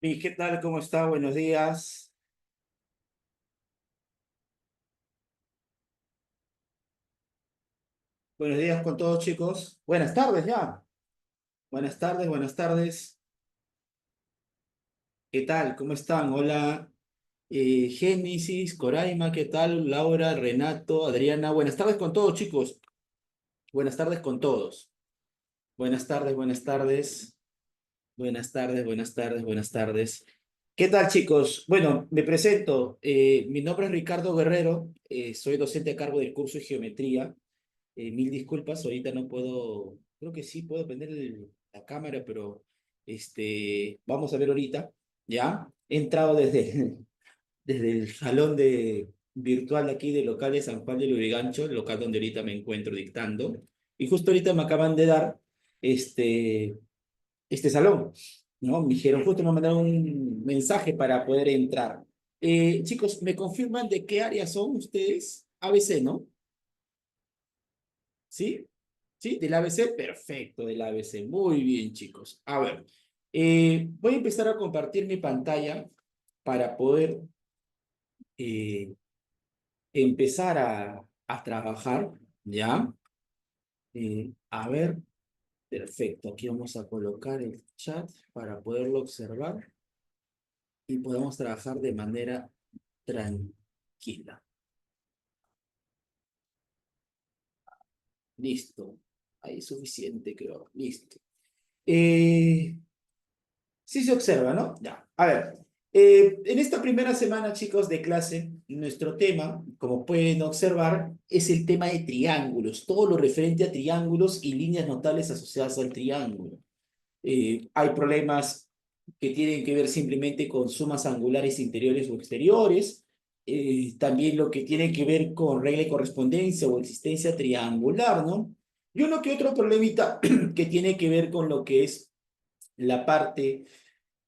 ¿Y qué tal? ¿Cómo está? Buenos días. Buenos días con todos, chicos. Buenas tardes ya. Buenas tardes, buenas tardes. ¿Qué tal? ¿Cómo están? Hola, Génesis, Coraima, ¿qué tal? Laura, Renato, Adriana. Buenas tardes con todos, chicos. Buenas tardes con todos. Buenas tardes, buenas tardes. Buenas tardes, buenas tardes, buenas tardes. ¿Qué tal, chicos? Bueno, me presento. Mi nombre es Ricardo Guerrero. Soy docente a cargo del curso de geometría. Mil disculpas, ahorita no puedo, creo que sí puedo prender la cámara, pero vamos a ver ahorita, ¿ya? He entrado desde el salón virtual aquí de local de San Juan de Lurigancho, el local donde ahorita me encuentro dictando, y justo ahorita me acaban de dar este, este salón, ¿no? Me dijeron, justo me mandaron un mensaje para poder entrar. Chicos, ¿me confirman de qué área son ustedes? ABC, ¿no? ¿Sí? ¿Sí? ¿Del ABC? Perfecto, del ABC. Muy bien, chicos. A ver, voy a empezar a compartir mi pantalla para poder eh, empezar a trabajar, ¿ya? A ver, perfecto. Aquí vamos a colocar el chat para poderlo observar y podemos trabajar de manera tranquila. Listo. Ahí es suficiente, creo. Listo. Eh, Sí se observa, ¿no? Ya. A ver, en esta primera semana, chicos, de clase, nuestro tema, como pueden observar, es el tema de triángulos, todo lo referente a triángulos y líneas notables asociadas al triángulo. Hay problemas que tienen que ver simplemente con sumas angulares interiores o exteriores, también lo que tiene que ver con regla de correspondencia o existencia triangular, ¿no? Y uno que otro problemita que tiene que ver con lo que es la parte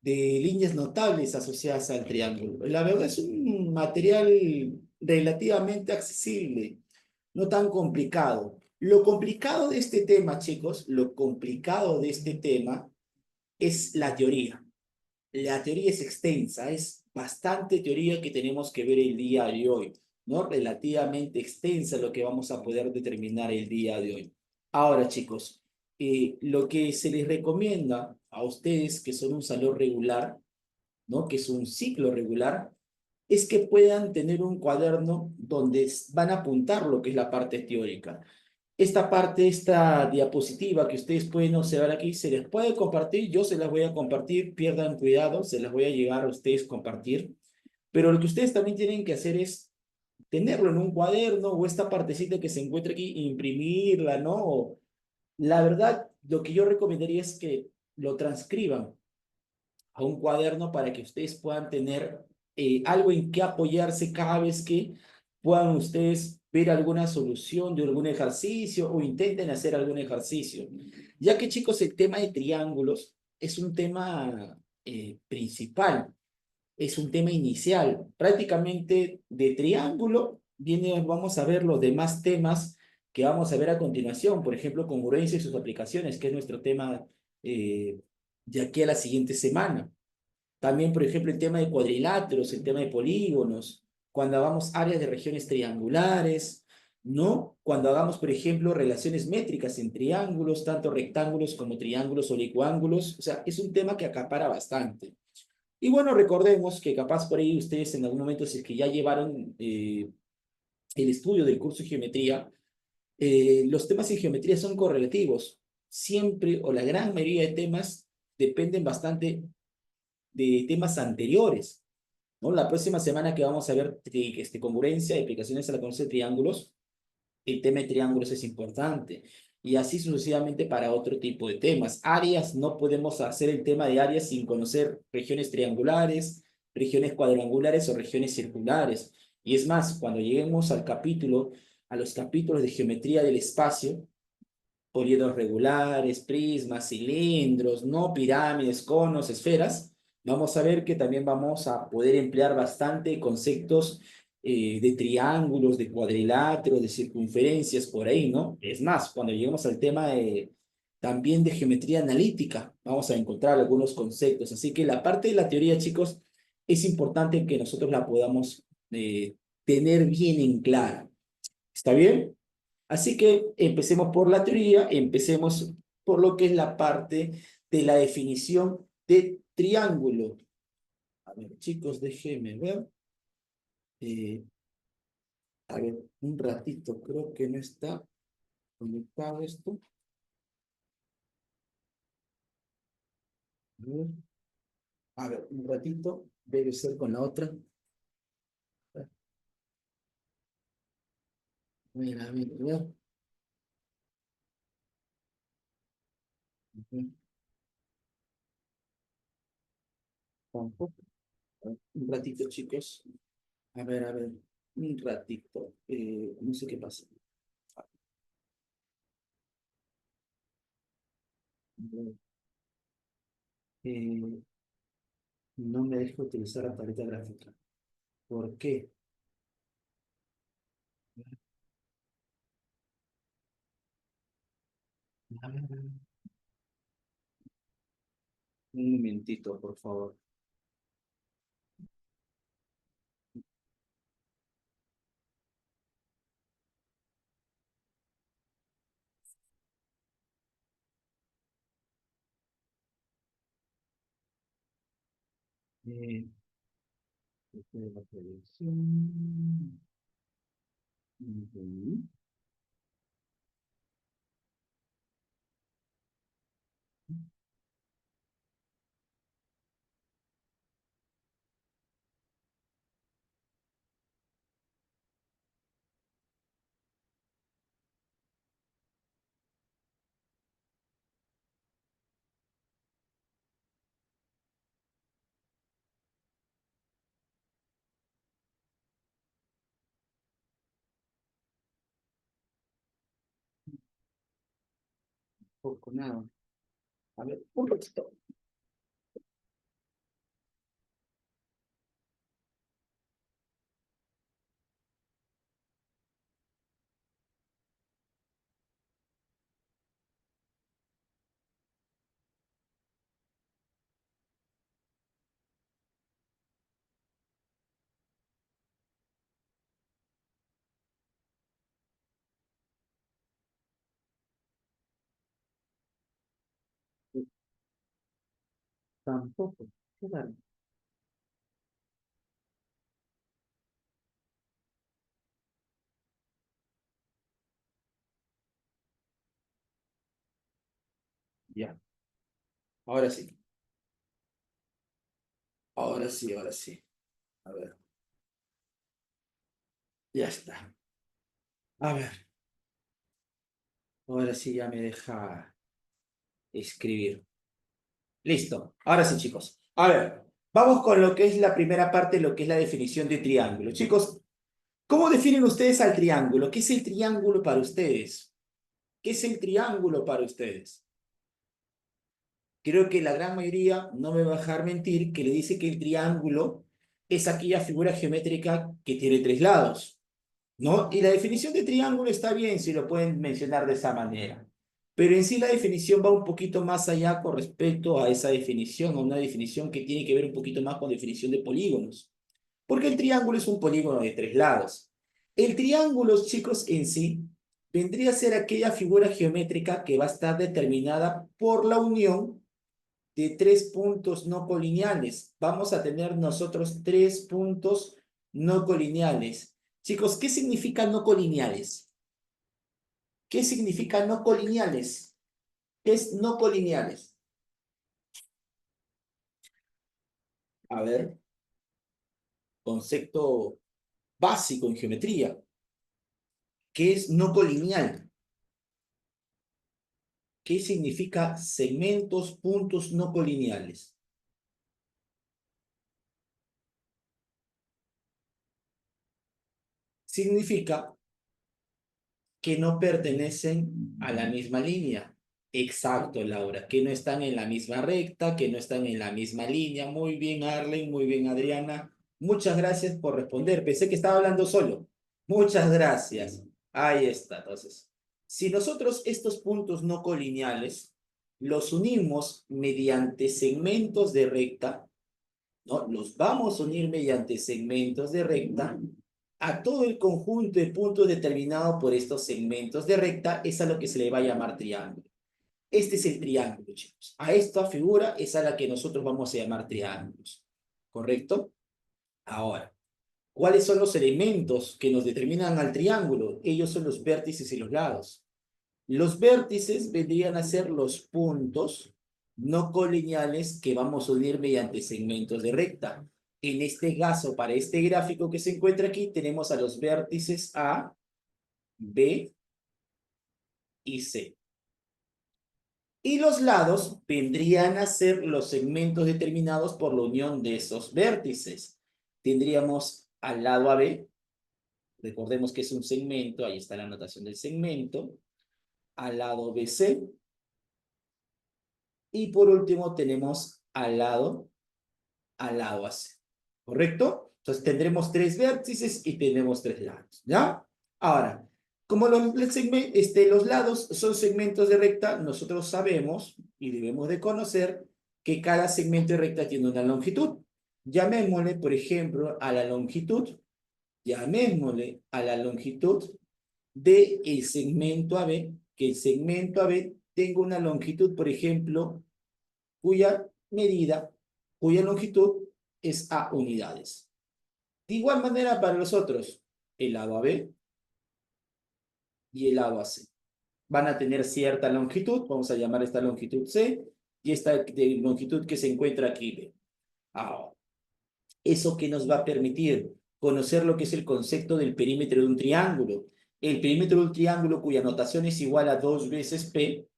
de líneas notables asociadas al triángulo. La verdad es un material relativamente accesible, no tan complicado. Lo complicado de este tema, chicos, lo complicado de este tema es la teoría. La teoría es extensa, es bastante teoría que tenemos que ver el día de hoy, ¿no? Relativamente extensa lo que vamos a poder determinar el día de hoy. Ahora, chicos, lo que se les recomienda a ustedes que son un salón regular, ¿no? Que es un ciclo regular, es que puedan tener un cuaderno donde van a apuntar lo que es la parte teórica. Esta parte, esta diapositiva que ustedes pueden observar aquí, se les puede compartir, yo se las voy a compartir, pierdan cuidado, se las voy a llegar a ustedes compartir, pero lo que ustedes también tienen que hacer es tenerlo en un cuaderno o esta partecita que se encuentra aquí, imprimirla, ¿no? La verdad, lo que yo recomendaría es que lo transcriban a un cuaderno para que ustedes puedan tener algo en que apoyarse cada vez que puedan ustedes ver alguna solución de algún ejercicio o intenten hacer algún ejercicio. Ya que chicos, el tema de triángulos es un tema principal, es un tema inicial. Prácticamente de triángulo viene, vamos a ver los demás temas que vamos a ver a continuación, por ejemplo, congruencia y sus aplicaciones, que es nuestro tema de aquí a la siguiente semana. También, por ejemplo, el tema de cuadriláteros, el tema de polígonos, cuando hagamos áreas de regiones triangulares, ¿no? Cuando hagamos, por ejemplo, relaciones métricas en triángulos, tanto rectángulos como triángulos o licuángulos, o sea, es un tema que acapara bastante. Y bueno, recordemos que capaz por ahí ustedes en algún momento, si es que ya llevaron el estudio del curso de geometría, los temas en geometría son correlativos. Siempre o la gran mayoría de temas dependen bastante de temas anteriores, ¿no? La próxima semana que vamos a ver congruencia y aplicaciones a la congruencia de triángulos, el tema de triángulos es importante. Y así sucesivamente para otro tipo de temas. Áreas, no podemos hacer el tema de áreas sin conocer regiones triangulares, regiones cuadrangulares o regiones circulares. Y es más, cuando lleguemos a los capítulos de geometría del espacio, polígonos regulares, prismas, cilindros, no pirámides, conos, esferas, vamos a ver que también vamos a poder emplear bastante conceptos de triángulos, de cuadriláteros, de circunferencias, por ahí, ¿no? Es más, cuando lleguemos al tema también de geometría analítica. Vamos a encontrar algunos conceptos. Así que la parte de la teoría, chicos, es importante que nosotros la podamos tener bien en claro. ¿Está bien? Así que empecemos por la teoría, empecemos por lo que es la parte de la definición de triángulo. A ver, chicos, déjenme ver. Eh, a ver, un ratito, creo que no está conectado esto. A ver, un ratito, debe ser con la otra. Mira, mira, mira. Ujú. Tampoco. Un ratito, chicos. A ver, un ratito. No sé qué pasa. Eh, no me deja utilizar la tableta gráfica. ¿Por qué? A ver, un momentito, por favor. Eh, la televisión. Ujú. Poco, nada. A ver, un ratito. Tampoco. Qué raro. Ya. Ahora sí. Ahora sí, ahora sí. A ver. Ya está. A ver. Ahora sí ya me deja escribir. Listo. Ahora sí, chicos. A ver. Vamos con lo que es la primera parte, lo que es la definición de triángulo. Chicos, ¿cómo definen ustedes al triángulo? ¿Qué es el triángulo para ustedes? ¿Qué es el triángulo para ustedes? Creo que la gran mayoría no me va a dejar mentir que le dice que el triángulo es aquella figura geométrica que tiene tres lados, ¿no? Y la definición de triángulo está bien si lo pueden mencionar de esa manera. Pero en sí la definición va un poquito más allá con respecto a esa definición, a una definición que tiene que ver un poquito más con definición de polígonos. Porque el triángulo es un polígono de tres lados. El triángulo, chicos, en sí vendría a ser aquella figura geométrica que va a estar determinada por la unión de tres puntos no colineales. Vamos a tener nosotros tres puntos no colineales. Chicos, ¿qué significa no colineales? ¿Qué significa no colineales? ¿Qué es no colineales? A ver, concepto básico en geometría. ¿Qué es no colineal? ¿Qué significa segmentos, puntos no colineales? Significa que no pertenecen a la misma línea. Exacto, Laura, que no están en la misma recta, que no están en la misma línea. Muy bien, Arlen, muy bien, Adriana. Muchas gracias por responder. Pensé que estaba hablando solo. Muchas gracias. Ahí está, entonces. Si nosotros estos puntos no colineales los unimos mediante segmentos de recta, ¿no? Los vamos a unir mediante segmentos de recta a todo el conjunto de puntos determinado por estos segmentos de recta, es a lo que se le va a llamar triángulo. Este es el triángulo, chicos. A esta figura es a la que nosotros vamos a llamar triángulos. ¿Correcto? Ahora, ¿cuáles son los elementos que nos determinan al triángulo? Ellos son los vértices y los lados. Los vértices vendrían a ser los puntos no colineales que vamos a unir mediante segmentos de recta. En este caso, para este gráfico que se encuentra aquí, tenemos a los vértices A, B y C. Y los lados vendrían a ser los segmentos determinados por la unión de esos vértices. Tendríamos al lado AB, recordemos que es un segmento, ahí está la anotación del segmento, al lado BC, y por último tenemos al lado AC, ¿correcto? Entonces tendremos tres vértices y tenemos tres lados, ¿ya? Ahora, como los lados son segmentos de recta, nosotros sabemos y debemos de conocer que cada segmento de recta tiene una longitud. Llamémosle, por ejemplo, a la longitud, llamémosle a la longitud del segmento AB, que el segmento AB tenga una longitud, por ejemplo, cuya medida, cuya longitud es A unidades. De igual manera para los otros, el lado AB y el lado AC. Van a tener cierta longitud, vamos a llamar esta longitud C, y esta longitud que se encuentra aquí B. Ahora, ¿eso que nos va a permitir? Conocer lo que es el concepto del perímetro de un triángulo. El perímetro de un triángulo cuya notación es igual a 2 veces P,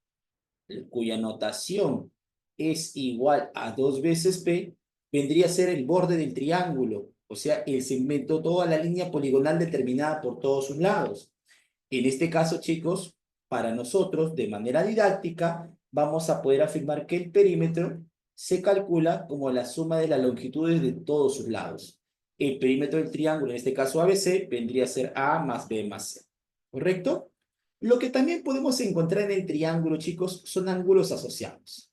cuya notación es igual a 2 veces P, vendría a ser el borde del triángulo, o sea, el segmento, toda la línea poligonal determinada por todos sus lados. En este caso, chicos, para nosotros, de manera didáctica, vamos a poder afirmar que el perímetro se calcula como la suma de las longitudes de todos sus lados. El perímetro del triángulo, en este caso ABC, vendría a ser A más B más C. ¿Correcto? Lo que también podemos encontrar en el triángulo, chicos, son ángulos asociados.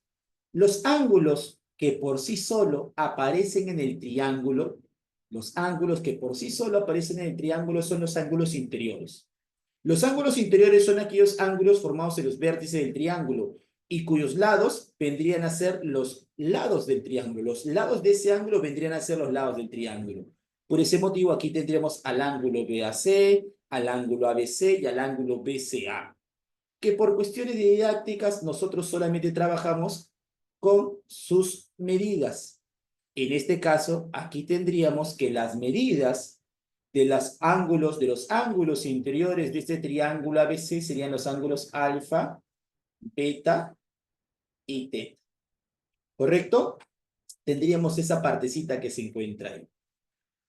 Los ángulos que por sí solo aparecen en el triángulo, los ángulos que por sí solo aparecen en el triángulo son los ángulos interiores. Los ángulos interiores son aquellos ángulos formados en los vértices del triángulo y cuyos lados vendrían a ser los lados del triángulo. Los lados de ese ángulo vendrían a ser los lados del triángulo. Por ese motivo aquí tendríamos al ángulo BAC, al ángulo ABC y al ángulo BCA, que por cuestiones didácticas nosotros solamente trabajamos con sus medidas. En este caso, aquí tendríamos que las medidas de los ángulos interiores de este triángulo ABC serían los ángulos alfa, beta y teta. ¿Correcto? Tendríamos esa partecita que se encuentra ahí.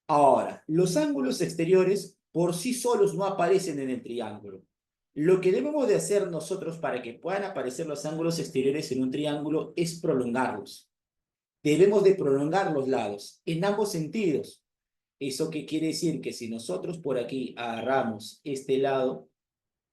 Ahora, los ángulos exteriores por sí solos no aparecen en el triángulo. Lo que debemos de hacer nosotros para que puedan aparecer los ángulos exteriores en un triángulo es prolongarlos. Debemos de prolongar los lados en ambos sentidos. ¿Eso qué quiere decir? Que si nosotros por aquí agarramos este lado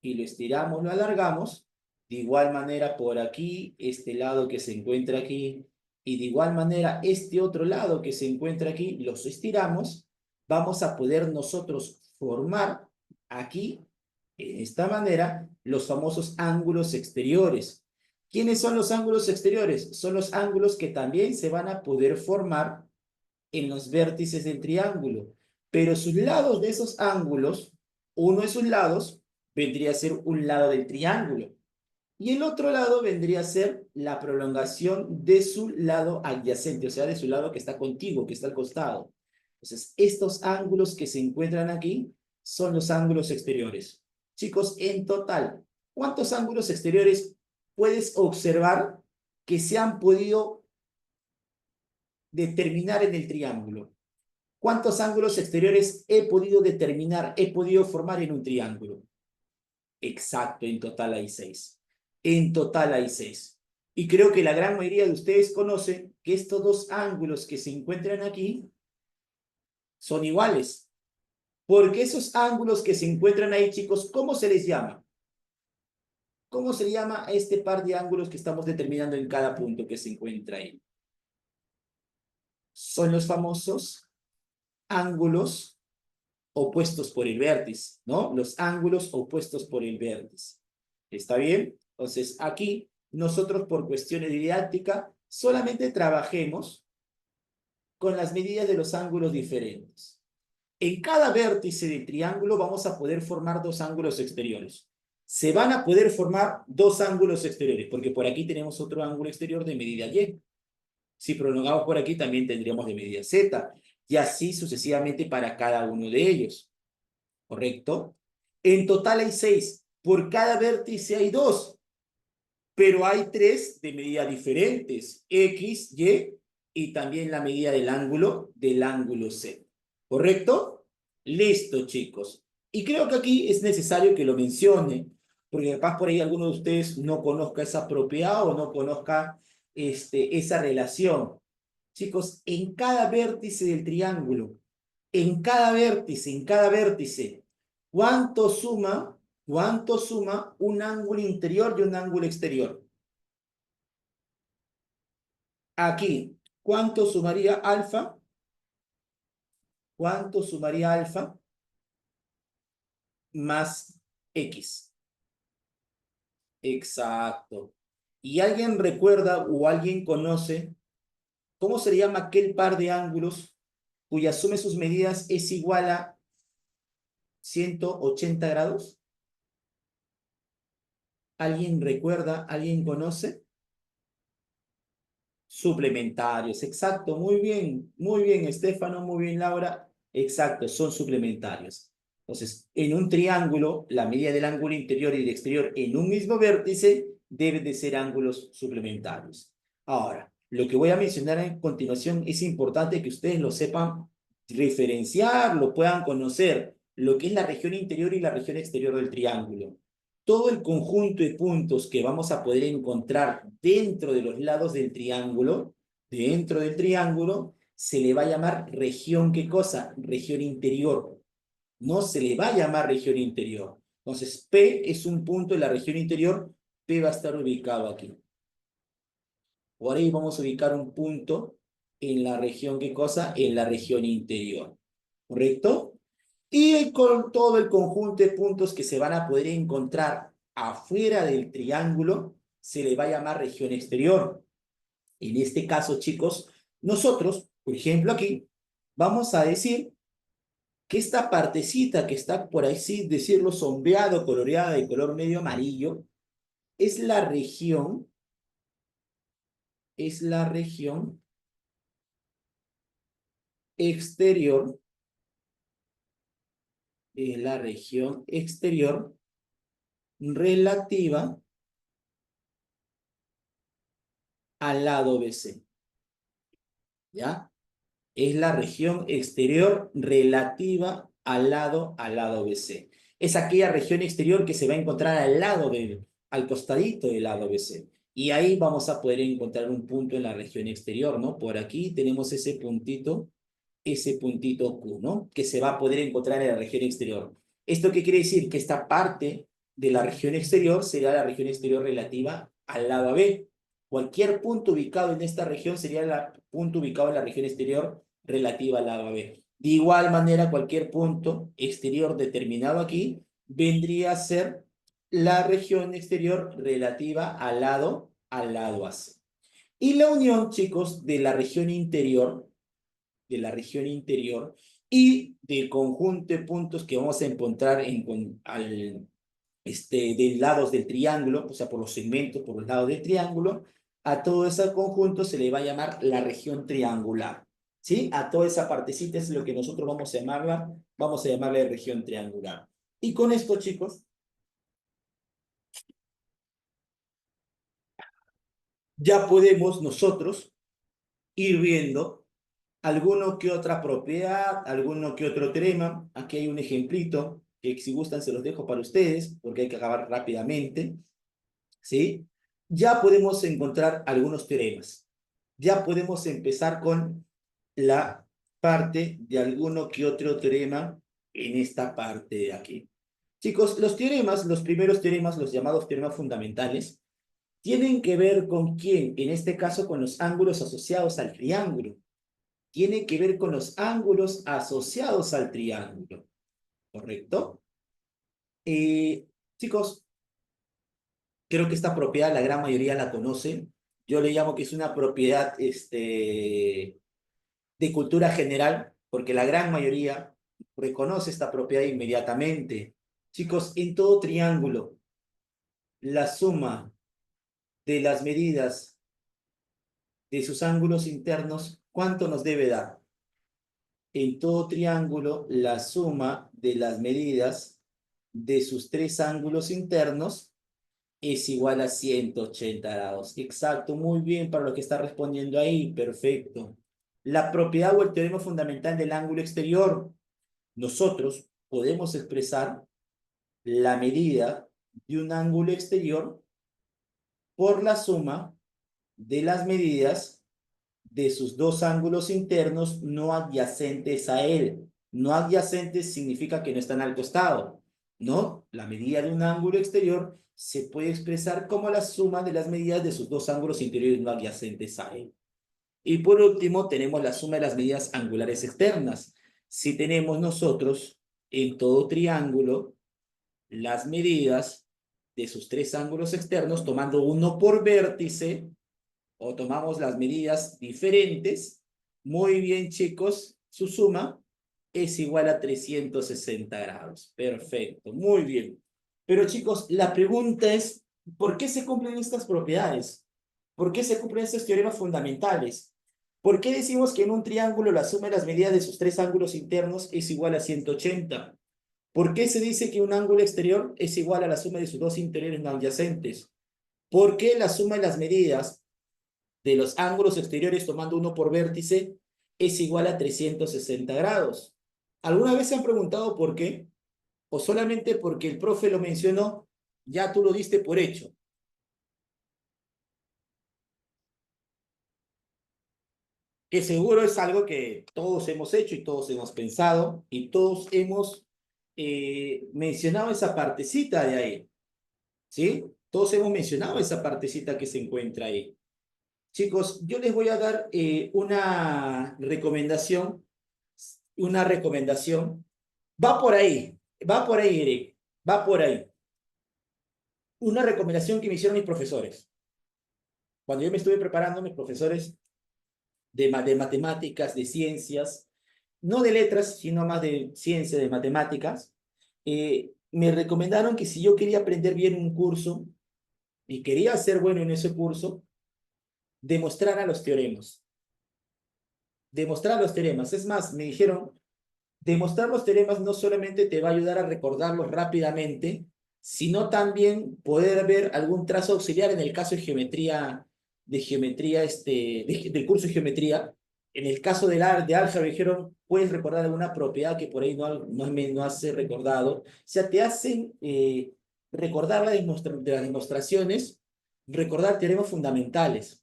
y lo estiramos, lo alargamos, de igual manera por aquí, este lado que se encuentra aquí, y de igual manera este otro lado que se encuentra aquí, los estiramos, vamos a poder nosotros formar aquí, de esta manera, los famosos ángulos exteriores. ¿Quiénes son los ángulos exteriores? Son los ángulos que también se van a poder formar en los vértices del triángulo, pero sus lados de esos ángulos, uno de sus lados vendría a ser un lado del triángulo y el otro lado vendría a ser la prolongación de su lado adyacente, o sea, de su lado que está contiguo, que está al costado. Entonces, estos ángulos que se encuentran aquí son los ángulos exteriores. Chicos, en total, ¿cuántos ángulos exteriores puedes observar que se han podido determinar en el triángulo? ¿Cuántos ángulos exteriores he podido determinar, he podido formar en un triángulo? Exacto, en total hay 6. En total hay 6. Y creo que la gran mayoría de ustedes conocen que estos dos ángulos que se encuentran aquí son iguales. Porque esos ángulos que se encuentran ahí, chicos, ¿cómo se les llama? ¿Cómo se llama a este par de ángulos que estamos determinando en cada punto que se encuentra ahí? Son los famosos ángulos opuestos por el vértice, ¿no? Los ángulos opuestos por el vértice. ¿Está bien? Entonces, aquí nosotros por cuestiones de didáctica solamente trabajemos con las medidas de los ángulos diferentes. En cada vértice del triángulo vamos a poder formar dos ángulos exteriores. Se van a poder formar dos ángulos exteriores, porque por aquí tenemos otro ángulo exterior de medida Y. Si prolongamos por aquí, también tendríamos de medida Z, y así sucesivamente para cada uno de ellos. ¿Correcto? En total hay 6. Por cada vértice hay 2, pero hay 3 de medida diferentes, X, y también la medida del ángulo Z. ¿Correcto? Listo, chicos. Y creo que aquí es necesario que lo mencione, porque capaz por ahí alguno de ustedes no conozca esa propiedad o no conozca esa relación. Chicos, en cada vértice del triángulo, en cada vértice, ¿cuánto suma un ángulo interior y un ángulo exterior? Aquí, ¿cuánto sumaría alfa? ¿Cuánto sumaría alfa más X? Exacto. ¿Y alguien recuerda o alguien conoce cómo se llama aquel par de ángulos cuya suma de sus medidas es igual a 180 grados? ¿Alguien recuerda? ¿Alguien conoce? Suplementarios, exacto, muy bien, Estefano, muy bien, Laura, exacto, son suplementarios. Entonces, en un triángulo, la medida del ángulo interior y del exterior en un mismo vértice deben de ser ángulos suplementarios. Ahora, lo que voy a mencionar a continuación es importante que ustedes lo sepan referenciar, lo puedan conocer, lo que es la región interior y la región exterior del triángulo. Todo el conjunto de puntos que vamos a poder encontrar dentro de los lados del triángulo, se le va a llamar región, ¿qué cosa? Región interior. No se le va a llamar región interior. Entonces, P es un punto en la región interior, P va a estar ubicado aquí. Por ahí vamos a ubicar un punto en la región, ¿qué cosa? En la región interior. ¿Correcto? Y con todo el conjunto de puntos que se van a poder encontrar afuera del triángulo, se le va a llamar región exterior. En este caso, chicos, nosotros, por ejemplo, aquí, vamos a decir que esta partecita que está por así decirlo sombreado, coloreada de color medio amarillo, es la región exterior, la región exterior relativa al lado BC, ¿ya? Es la región exterior relativa al lado BC. Es aquella región exterior que se va a encontrar al costadito del lado BC. Y ahí vamos a poder encontrar un punto en la región exterior, ¿no? Por aquí tenemos ese puntito Q, ¿no? Que se va a poder encontrar en la región exterior. ¿Esto qué quiere decir? Que esta parte de la región exterior será la región exterior relativa al lado AB. Cualquier punto ubicado en esta región sería el punto ubicado en la región exterior relativa al lado AB. De igual manera, cualquier punto exterior determinado aquí vendría a ser la región exterior relativa al lado AC. Y la unión, chicos, de la región interior y del conjunto de puntos que vamos a encontrar de lados del triángulo, o sea, por los segmentos, por los lados del triángulo, a todo ese conjunto se le va a llamar la región triangular. ¿Sí? A toda esa partecita es lo que nosotros vamos a llamarla región triangular. Y con esto, chicos, ya podemos nosotros ir viendo alguno que otra propiedad, alguno que otro teorema. Aquí hay un ejemplito que si gustan se los dejo para ustedes porque hay que acabar rápidamente. ¿Sí? Ya podemos encontrar algunos teoremas. Ya podemos empezar con la parte de alguno que otro teorema en esta parte de aquí. Chicos, los primeros teoremas, los llamados teoremas fundamentales, tienen que ver con quién, en este caso con los ángulos asociados al triángulo. Tienen que ver con los ángulos asociados al triángulo, ¿correcto? Eh, Chicos, creo que esta propiedad la gran mayoría la conoce. Yo le llamo que es una propiedad de cultura general, porque la gran mayoría reconoce esta propiedad inmediatamente. Chicos, en todo triángulo, la suma de las medidas de sus ángulos internos, ¿cuánto nos debe dar? En todo triángulo, la suma de las medidas de sus tres ángulos internos es igual a 180 grados. Exacto, muy bien para lo que está respondiendo ahí, perfecto. La propiedad o el teorema fundamental del ángulo exterior. Nosotros podemos expresar la medida de un ángulo exterior por la suma de las medidas de sus dos ángulos internos no adyacentes a él. No adyacentes significa que no están al costado, ¿no? La medida de un ángulo exterior se puede expresar como la suma de las medidas de sus dos ángulos interiores no adyacentes a él. Y por último, tenemos la suma de las medidas angulares externas. Si tenemos nosotros en todo triángulo las medidas de sus tres ángulos externos, tomando uno por vértice, o tomamos las medidas diferentes, muy bien, chicos, su suma es igual a 360 grados. Perfecto, muy bien. Pero chicos, la pregunta es, ¿por qué se cumplen estas propiedades? ¿Por qué se cumplen estos teoremas fundamentales? ¿Por qué decimos que en un triángulo la suma de las medidas de sus tres ángulos internos es igual a 180? ¿Por qué se dice que un ángulo exterior es igual a la suma de sus dos interiores no adyacentes? ¿Por qué la suma de las medidas de los ángulos exteriores tomando uno por vértice es igual a 360 grados? ¿Alguna vez se han preguntado por qué? ¿O solamente porque el profe lo mencionó, ya tú lo diste por hecho? Que seguro es algo que todos hemos hecho y todos hemos pensado y todos hemos mencionado esa partecita de ahí, ¿sí? Todos hemos mencionado esa partecita que se encuentra ahí. Chicos, yo les voy a dar una recomendación. Va por ahí, Eric, va por ahí. Una recomendación que me hicieron mis profesores. Cuando yo me estuve preparando, mis profesores de matemáticas, de ciencias, no de letras, sino más de ciencia, de matemáticas, me recomendaron que si yo quería aprender bien un curso y quería ser bueno en ese curso, demostrara los teoremas. Demostrar los teoremas. Es más, me dijeron, demostrar los teoremas no solamente te va a ayudar a recordarlos rápidamente, sino también poder ver algún trazo auxiliar en el caso de geometría, del curso de geometría. En el caso de álgebra, dijeron, puedes recordar alguna propiedad que por ahí no has recordado. O sea, te hacen recordar de las demostraciones, recordar teoremas fundamentales.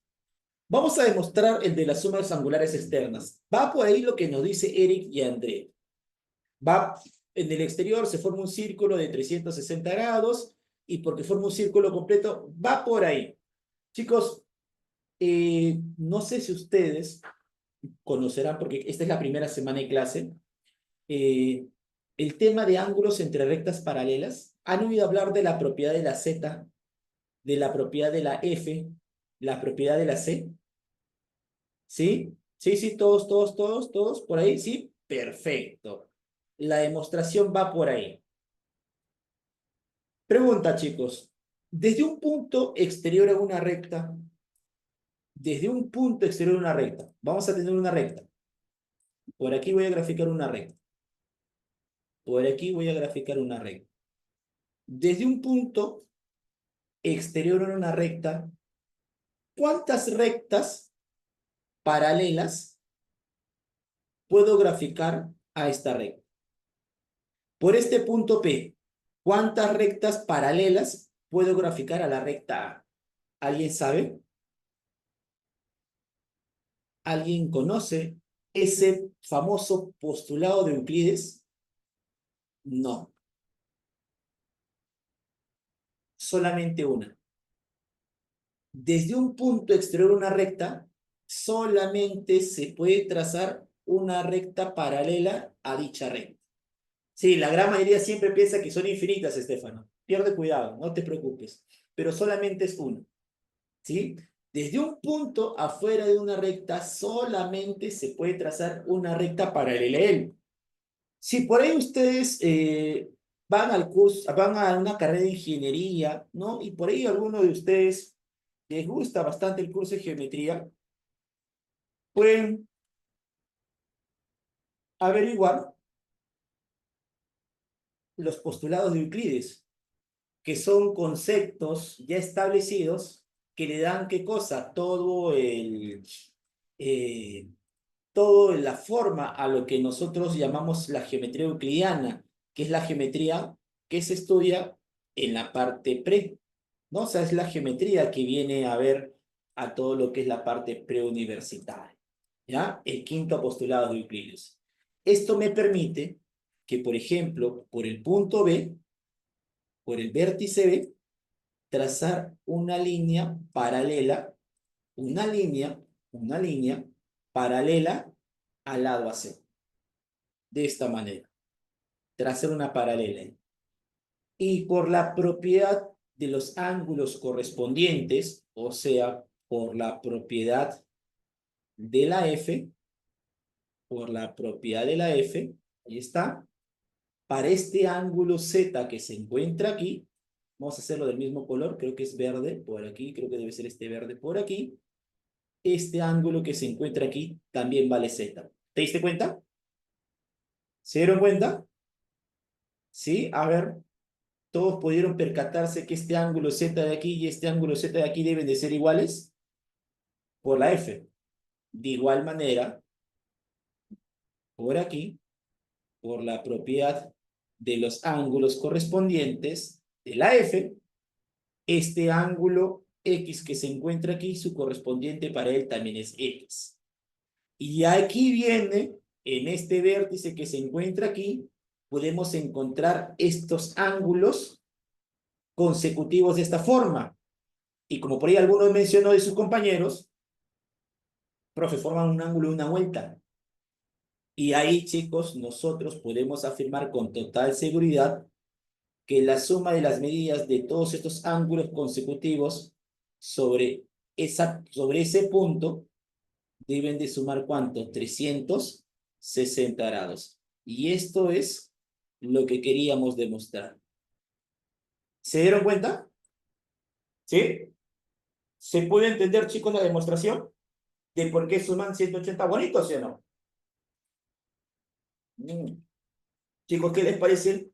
Vamos a demostrar el de las sumas angulares externas. Va por ahí lo que nos dice Eric y André. Va en el exterior, se forma un círculo de 360 grados y porque forma un círculo completo, va por ahí. Chicos, no sé si ustedes conocerán, porque esta es la primera semana de clase, eh, el tema de ángulos entre rectas paralelas. ¿Han oído hablar de la propiedad de la Z, de la propiedad de la F, la propiedad de la C? ¿Sí? Sí, sí, todos, por ahí, ¿sí? Perfecto. La demostración va por ahí. Pregunta, chicos. Desde un punto exterior a una recta, desde un punto exterior a una recta, vamos a tener una recta. Por aquí voy a graficar una recta. Por aquí voy a graficar una recta. Desde un punto exterior a una recta, ¿cuántas rectas paralelas puedo graficar a esta recta? Por este punto P, ¿cuántas rectas paralelas puedo graficar a la recta A? ¿Alguien sabe? ¿Alguien conoce ese famoso postulado de Euclides? No. solamente una. Desde un punto exterior a una recta, solamente se puede trazar una recta paralela a dicha recta. Sí, la gran mayoría siempre piensa que son infinitas, Estefano. Pierde cuidado, no te preocupes. Pero solamente es una. ¿Sí? Desde un punto afuera de una recta, solamente se puede trazar una recta paralela a él. Si por ahí ustedes van al curso, van a una carrera de ingeniería, ¿no? Y por ahí alguno de ustedes les gusta bastante el curso de geometría, pueden averiguar los postulados de Euclides, que son conceptos ya establecidos que le dan, ¿qué cosa? Eh, todo la forma a lo que nosotros llamamos la geometría euclidiana, que es la geometría que se estudia en la parte pre, ¿no? O sea, es la geometría que viene a ver a todo lo que es la parte preuniversitaria, ¿ya? El quinto postulado de Euclides. Esto me permite que, por ejemplo, por el punto B, por el vértice B, trazar una línea, una línea paralela al lado AC. De esta manera, trazar una paralela. Y por la propiedad de los ángulos correspondientes, o sea, por la propiedad de la F, por la propiedad de la F, ahí está, para este ángulo Z que se encuentra aquí, vamos a hacerlo del mismo color, creo que es verde por aquí, creo que debe ser este verde por aquí, este ángulo que se encuentra aquí también vale Z. ¿Te diste cuenta? ¿Se dieron cuenta? Sí, a ver, todos pudieron percatarse que este ángulo Z de aquí y este ángulo Z de aquí deben de ser iguales por la F. De igual manera, por aquí, por la propiedad de los ángulos correspondientes de la F, este ángulo X que se encuentra aquí, su correspondiente para él también es X. Y aquí viene, en este vértice que se encuentra aquí, podemos encontrar estos ángulos consecutivos de esta forma. Y como por ahí algunos mencionó de sus compañeros, profe, forman un ángulo de una vuelta. Y ahí, chicos, nosotros podemos afirmar con total seguridad que la suma de las medidas de todos estos ángulos consecutivos sobre, sobre ese punto deben de sumar ¿cuánto? 360 grados. Y esto es lo que queríamos demostrar. ¿Se dieron cuenta? ¿Sí? ¿Se puede entender, chicos, la demostración de por qué suman 180 bonitos, sí o no? Chicos, ¿qué les parece?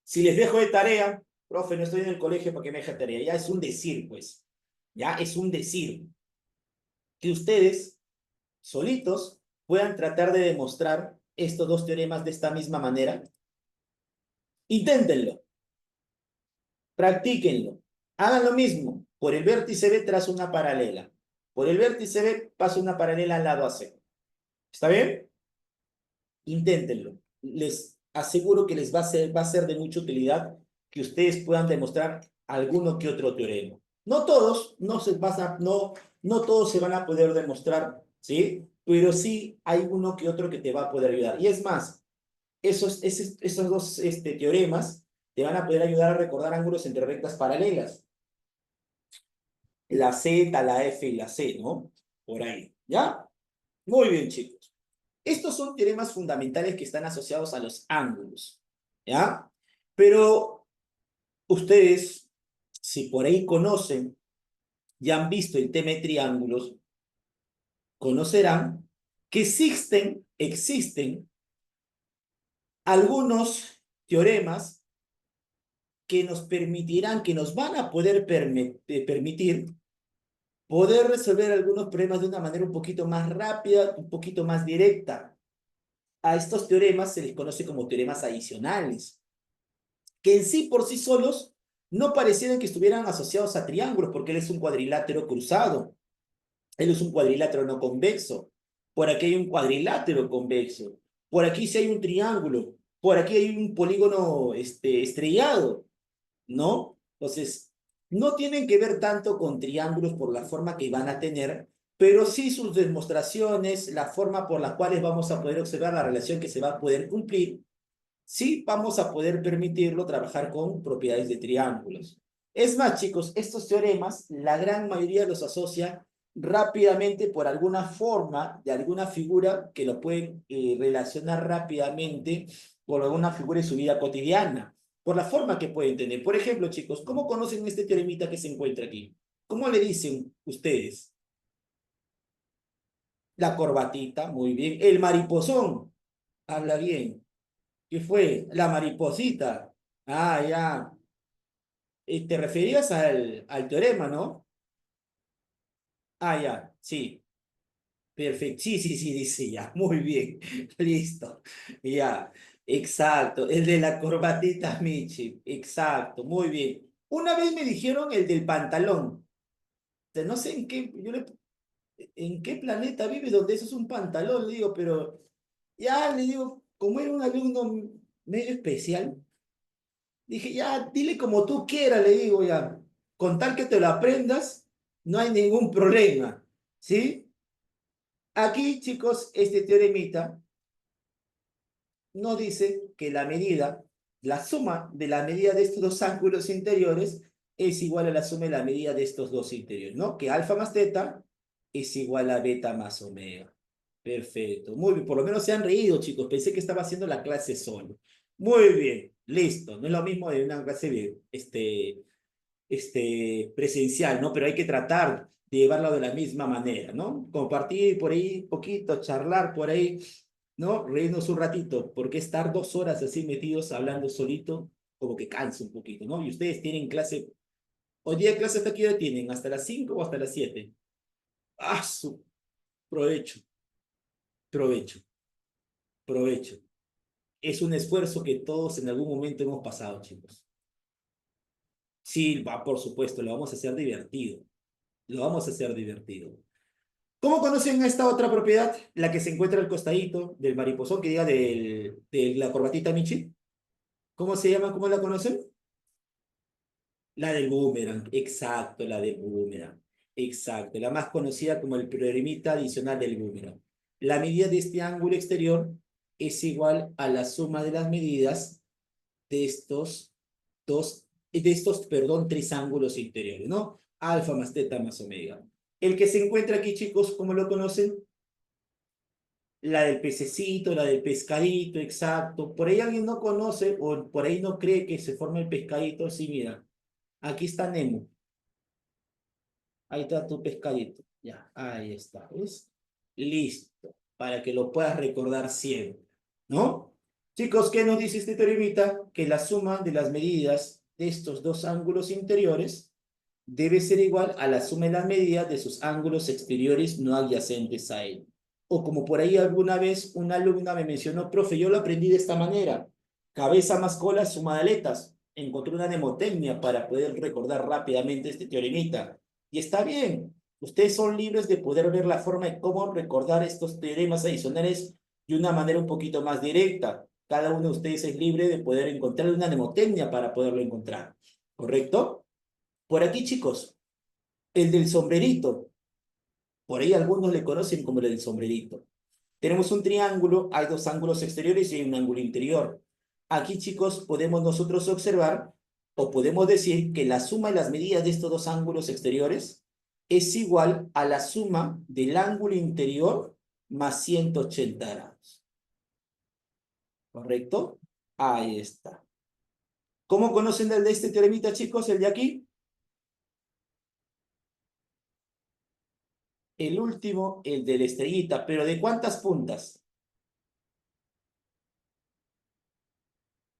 Si les dejo de tarea, profe, no estoy en el colegio para que me deje tarea, ya es un decir, pues. Ya es un decir. Que ustedes, solitos, puedan tratar de demostrar estos dos teoremas de esta misma manera. Inténtenlo, practíquenlo, hagan lo mismo. Por el vértice B trazo una paralela. Por el vértice B paso una paralela al lado AC. ¿Está bien? Inténtenlo. Les aseguro que les va a ser de mucha utilidad que ustedes puedan demostrar alguno que otro teorema. No todos, no todos se van a poder demostrar, ¿sí? Pero sí hay uno que otro que te va a poder ayudar. Y es más, esos dos teoremas te van a poder ayudar a recordar ángulos entre rectas paralelas. La Z, la F y la C, ¿no? Por ahí, ¿ya? Muy bien, chicos. Estos son teoremas fundamentales que están asociados a los ángulos, ¿ya? Pero ustedes, si por ahí conocen y han visto el tema de triángulos, conocerán que existen algunos teoremas que nos permitirán, que nos van a poder permitir poder resolver algunos problemas de una manera un poquito más rápida, un poquito más directa. A estos teoremas se les conoce como teoremas adicionales, que en sí por sí solos no parecieran que estuvieran asociados a triángulos, porque él es un cuadrilátero cruzado, él es un cuadrilátero no convexo, por aquí hay un cuadrilátero convexo, por aquí sí hay un triángulo, por aquí hay un polígono estrellado, ¿no? Entonces, no tienen que ver tanto con triángulos por la forma que van a tener, pero sí sus demostraciones, la forma por la cuales vamos a poder observar la relación que se va a poder cumplir, sí vamos a poder permitirlo trabajar con propiedades de triángulos. Es más, chicos, estos teoremas, la gran mayoría los asocia rápidamente por alguna forma de alguna figura que lo pueden relacionar rápidamente con alguna figura de su vida cotidiana, por la forma que pueden tener. Por ejemplo, chicos, ¿cómo conocen este teoremita que se encuentra aquí? ¿Cómo le dicen ustedes? La corbatita, muy bien. El mariposón, habla bien. ¿Qué fue? La mariposita. Ah, ya. Te referías al teorema, ¿no? Ah, ya, sí. Perfecto. Sí, sí, sí, dice ya. Muy bien. Listo. Ya. Exacto. El de la corbatita Michi. Exacto. Muy bien. Una vez me dijeron el del pantalón. No sé en qué, en qué planeta vive donde eso es un pantalón, le digo, pero ya le digo, como era un alumno medio especial, dije, ya, dile como tú quieras, le digo, ya. Con tal que te lo aprendas, no hay ningún problema, ¿sí? Aquí, chicos, este teoremita nos dice que la medida, la suma de la medida de estos dos ángulos interiores es igual a la suma de la medida de estos dos interiores, ¿no? Que alfa más teta es igual a beta más omega. Perfecto, muy bien, por lo menos se han reído, chicos, pensé que estaba haciendo la clase solo. Muy bien, listo, no es lo mismo de una clase de, presencial, ¿no? Pero hay que tratar de llevarlo de la misma manera, ¿no? Compartir por ahí un poquito, charlar por ahí, ¿no? Reírnos un ratito, porque estar 2 horas así metidos hablando solito, como que cansa un poquito, ¿no? Y ustedes tienen clase, hoy día clase hasta qué hora tienen, ¿hasta las 5 o hasta las 7? ¡Ah, su! Provecho, provecho, provecho. Es un esfuerzo que todos en algún momento hemos pasado, chicos. Sí, va, por supuesto, lo vamos a hacer divertido. Lo vamos a hacer divertido. ¿Cómo conocen esta otra propiedad? La que se encuentra al costadito del mariposón, que diga de la corbatita Michi. ¿Cómo se llama? ¿Cómo la conocen? La del boomerang. Exacto, la del boomerang. Exacto, la más conocida como el problemita adicional del boomerang. La medida de este ángulo exterior es igual a la suma de las medidas de estos perdón, tres ángulos interiores, ¿no? Alfa más teta más omega. El que se encuentra aquí, chicos, ¿cómo lo conocen? La del pececito, la del pescadito, exacto. Por ahí alguien no conoce o por ahí no cree que se forma el pescadito. Sí, mira, aquí está Nemo. Ahí está tu pescadito. Ya, ahí está. ¿Ves? Listo. Para que lo puedas recordar siempre. ¿No? Chicos, ¿qué nos dice este teoremita? Que la suma de las medidas de estos dos ángulos interiores debe ser igual a la suma de las medidas de sus ángulos exteriores no adyacentes a él. O como por ahí alguna vez una alumna me mencionó, profe, yo lo aprendí de esta manera. Cabeza más cola, suma de aletas. Encontré una mnemotecnia para poder recordar rápidamente este teoremita. Y está bien. Ustedes son libres de poder ver la forma de cómo recordar estos teoremas adicionales de una manera un poquito más directa. Cada uno de ustedes es libre de poder encontrar una mnemotecnia para poderlo encontrar. ¿Correcto? Por aquí, chicos, el del sombrerito. Por ahí algunos le conocen como el del sombrerito. Tenemos un triángulo, hay dos ángulos exteriores y hay un ángulo interior. Aquí, chicos, podemos nosotros observar o podemos decir que la suma de las medidas de estos dos ángulos exteriores es igual a la suma del ángulo interior más 180 grados. ¿Correcto? Ahí está. ¿Cómo conocen el de este teoremita, chicos, el de aquí? El último, el de la estrellita, pero ¿de cuántas puntas?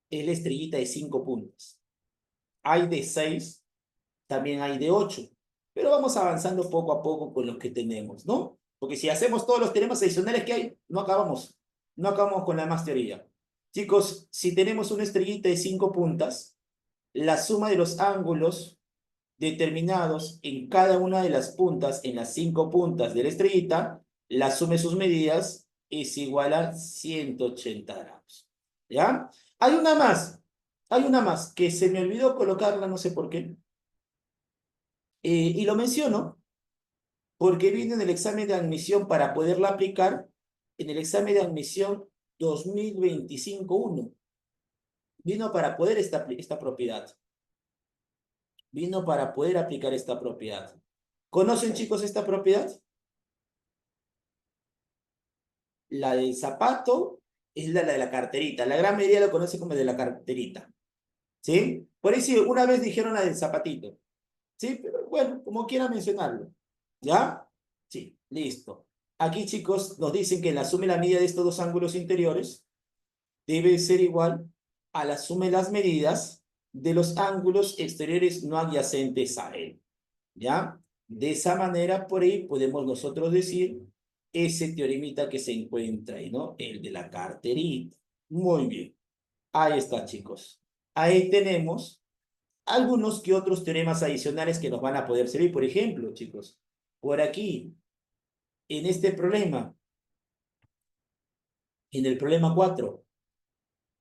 Es la estrellita de 5 puntas. Hay de 6, también hay de 8, pero vamos avanzando poco a poco con los que tenemos, ¿no? Porque si hacemos todos los teoremas adicionales que hay, no acabamos con la más teoría. Chicos, si tenemos una estrellita de 5 puntas, la suma de los ángulos determinados en cada una de las puntas, en las 5 puntas de la estrellita, la suma de sus medidas es igual a 180 grados. ¿Ya? Hay una más. Hay una más que se me olvidó colocarla, no sé por qué. Y lo menciono porque vino en el examen de admisión para poderla aplicar en el examen de admisión 2025-1. Vino para poder esta propiedad. Vino para poder aplicar esta propiedad. ¿Conocen, chicos, esta propiedad? La del zapato es la de la carterita. La gran mayoría lo conoce como de la carterita. ¿Sí? Por eso una vez dijeron la del zapatito. ¿Sí? Pero bueno, como quiera mencionarlo. ¿Ya? Sí, listo. Aquí, chicos, nos dicen que la suma y la medida de estos dos ángulos interiores debe ser igual a la suma de las medidas de los ángulos exteriores no adyacentes a él. ¿Ya? De esa manera, por ahí podemos nosotros decir ese teoremita que se encuentra ahí, ¿no? El de la carterita. Muy bien. Ahí está, chicos. Ahí tenemos algunos que otros teoremas adicionales que nos van a poder servir. Por ejemplo, chicos, por aquí, en este problema, en el problema 4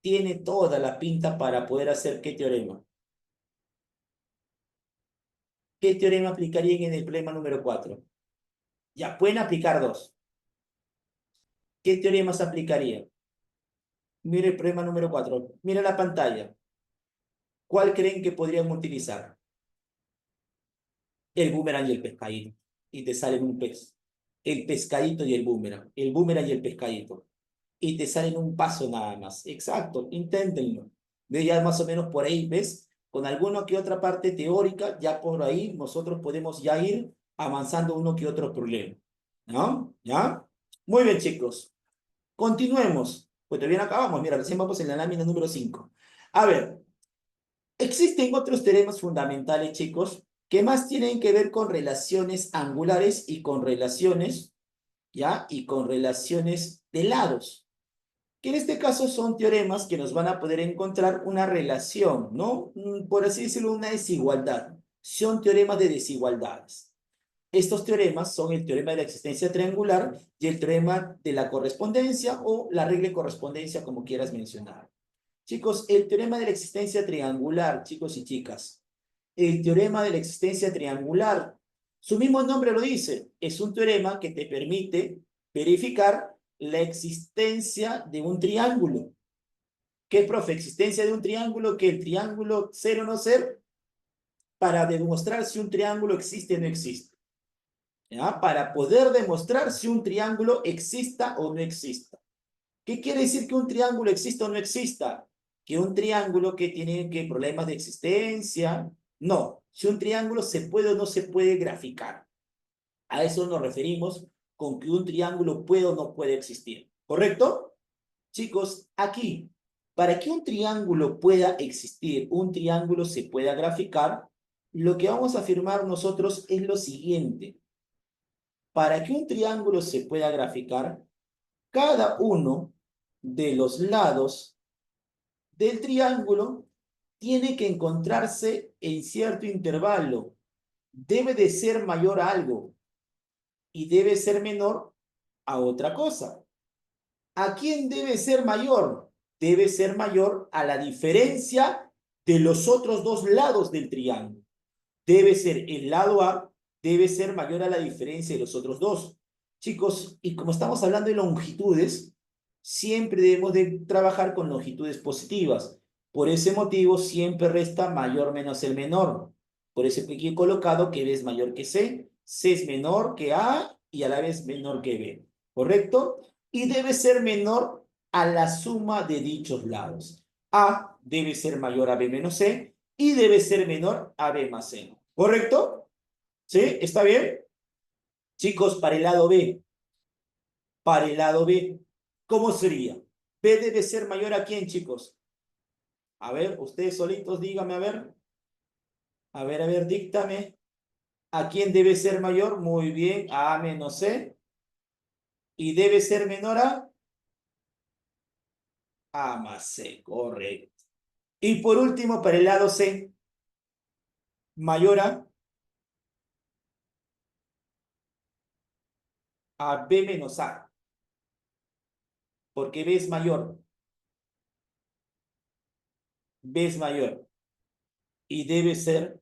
tiene toda la pinta para poder hacer ¿qué teorema? ¿Qué teorema aplicarían en el problema número 4? Ya, pueden aplicar dos. ¿Qué teoremas aplicarían? Mire el problema número 4. Mira la pantalla. ¿Cuál creen que podrían utilizar? El boomerang y el pescadito. Y te salen un pez. El pescadito y el boomerang. El boomerang y el pescadito. Y te salen un paso nada más. Exacto, inténtenlo. Ve ya más o menos por ahí, ¿ves? Con alguna que otra parte teórica, ya por ahí nosotros podemos ya ir avanzando uno que otro problema. ¿No? ¿Ya? Muy bien, chicos. Continuemos. Pues todavía no acabamos. Mira, recién vamos en la lámina número 5. A ver, existen otros teoremas fundamentales, chicos, que más tienen que ver con relaciones angulares y con relaciones, ¿ya? Y con relaciones de lados, que en este caso son teoremas que nos van a poder encontrar una relación, ¿no? Por así decirlo, una desigualdad. Son teoremas de desigualdades. Estos teoremas son el teorema de la existencia triangular y el teorema de la correspondencia o la regla de correspondencia, como quieras mencionar. Chicos, el teorema de la existencia triangular, chicos y chicas, el teorema de la existencia triangular, su mismo nombre lo dice, es un teorema que te permite verificar la existencia de un triángulo. ¿Qué, profe? Existencia de un triángulo, que el triángulo ser o no ser, para demostrar si un triángulo existe o no existe. ¿Ya? Para poder demostrar si un triángulo exista o no exista. ¿Qué quiere decir que un triángulo exista o no exista? Que un triángulo que tiene problemas de existencia. No, si un triángulo se puede o no se puede graficar. A eso nos referimos con que un triángulo puede o no puede existir. ¿Correcto? Chicos, aquí, para que un triángulo pueda existir, un triángulo se pueda graficar, lo que vamos a afirmar nosotros es lo siguiente. Para que un triángulo se pueda graficar, cada uno de los lados del triángulo tiene que encontrarse en cierto intervalo. Debe de ser mayor a algo y debe ser menor a otra cosa. ¿A quién debe ser mayor? Debe ser mayor a la diferencia de los otros dos lados del triángulo. Debe ser el lado A, debe ser mayor a la diferencia de los otros dos. Chicos, y como estamos hablando de longitudes, siempre debemos de trabajar con longitudes positivas. Por ese motivo, siempre resta mayor menos el menor. Por eso aquí he colocado que B es mayor que C, C es menor que A y a la vez menor que B. ¿Correcto? Y debe ser menor a la suma de dichos lados. A debe ser mayor a B menos C y debe ser menor a B más C. ¿Correcto? ¿Sí? ¿Está bien? Chicos, para el lado B. Para el lado B. ¿Cómo sería? B debe ser mayor a quién, chicos. A ver, ustedes solitos díganme, a ver, díctame. ¿A quién debe ser mayor? Muy bien, a menos C. Y debe ser menor a más C, correcto. Y por último, para el lado C, mayor a B menos A, porque B es mayor. B es mayor y debe ser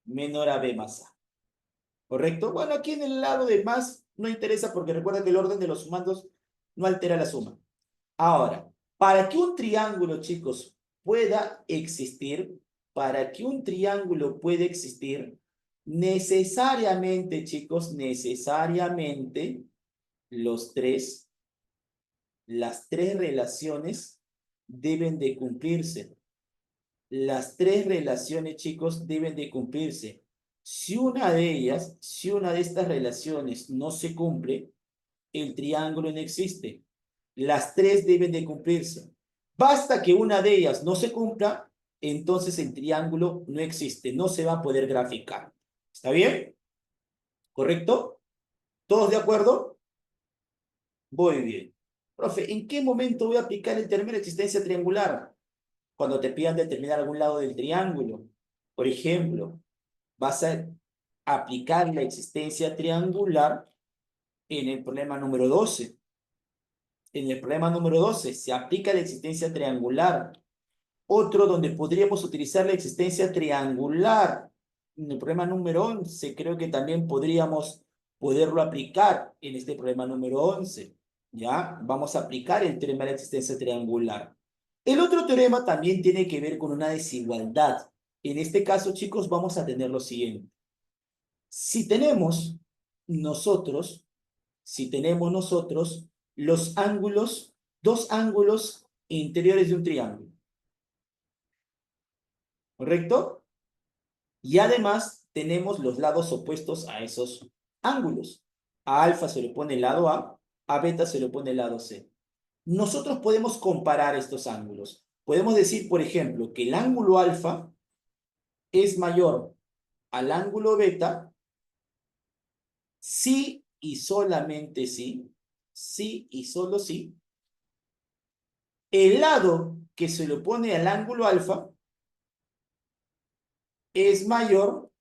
menor a B más A. ¿Correcto? Bueno, aquí en el lado de más no interesa porque recuerda que el orden de los sumandos no altera la suma. Ahora, para que un triángulo, chicos, pueda existir, para que un triángulo pueda existir, necesariamente, chicos, necesariamente los tres, las tres relaciones deben de cumplirse. Las tres relaciones, chicos, deben de cumplirse. Si una de ellas, si una de estas relaciones no se cumple, el triángulo no existe. Las tres deben de cumplirse. Basta que una de ellas no se cumpla, entonces el triángulo no existe, no se va a poder graficar. ¿Está bien? ¿Correcto? ¿Todos de acuerdo? Muy bien. Profe, ¿en qué momento voy a aplicar el término de existencia triangular? Cuando te pidan determinar algún lado del triángulo. Por ejemplo, vas a aplicar la existencia triangular en el problema número 12. En el problema número 12 se aplica la existencia triangular. Otro donde podríamos utilizar la existencia triangular. En el problema número 11 creo que también podríamos poderlo aplicar en este problema número 11. ¿Ya? Vamos a aplicar el teorema de la existencia triangular. El otro teorema también tiene que ver con una desigualdad. En este caso, chicos, vamos a tener lo siguiente. Si tenemos nosotros, si tenemos nosotros los ángulos, dos ángulos interiores de un triángulo, ¿correcto? Y además tenemos los lados opuestos a esos ángulos. A alfa se le pone el lado A beta se le pone el lado C. Nosotros podemos comparar estos ángulos. Podemos decir, por ejemplo, que el ángulo alfa es mayor al ángulo beta si y solamente si y solo si, el lado que se le opone al ángulo alfa es mayor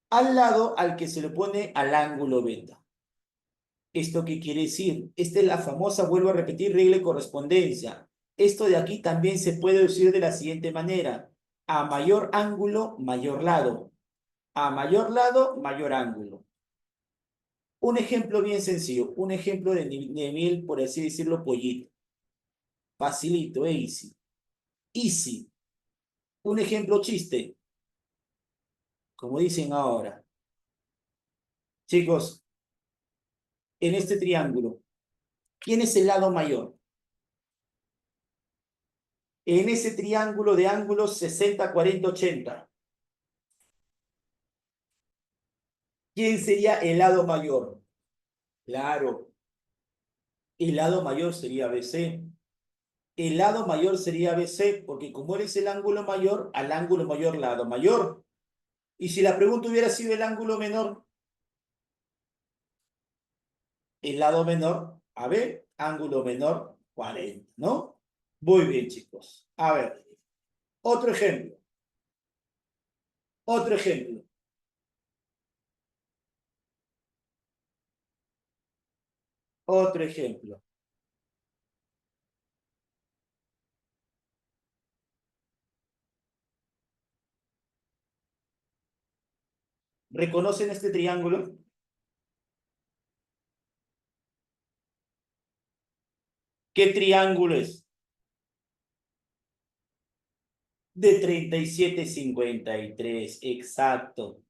al lado al que se le opone al ángulo beta. ¿Esto qué quiere decir? Esta es la famosa, vuelvo a repetir, regla de correspondencia. Esto de aquí también se puede decir de la siguiente manera. A mayor ángulo, mayor lado. A mayor lado, mayor ángulo. Un ejemplo bien sencillo. Un ejemplo de miel, por así decirlo, pollito. Facilito, easy. Easy. Un ejemplo chiste, como dicen ahora. Chicos, en este triángulo, ¿quién es el lado mayor? En ese triángulo de ángulos 60, 40, 80. ¿Quién sería el lado mayor? Claro, el lado mayor sería BC. El lado mayor sería BC, porque como él es el ángulo mayor, al ángulo mayor, lado mayor. Y si la pregunta hubiera sido el ángulo menor, el lado menor, a ver, ángulo menor, 40, ¿no? Muy bien, chicos. A ver, otro ejemplo. Otro ejemplo. Otro ejemplo. ¿Reconocen este triángulo? ¿Qué triángulo es? De 37,53, exacto.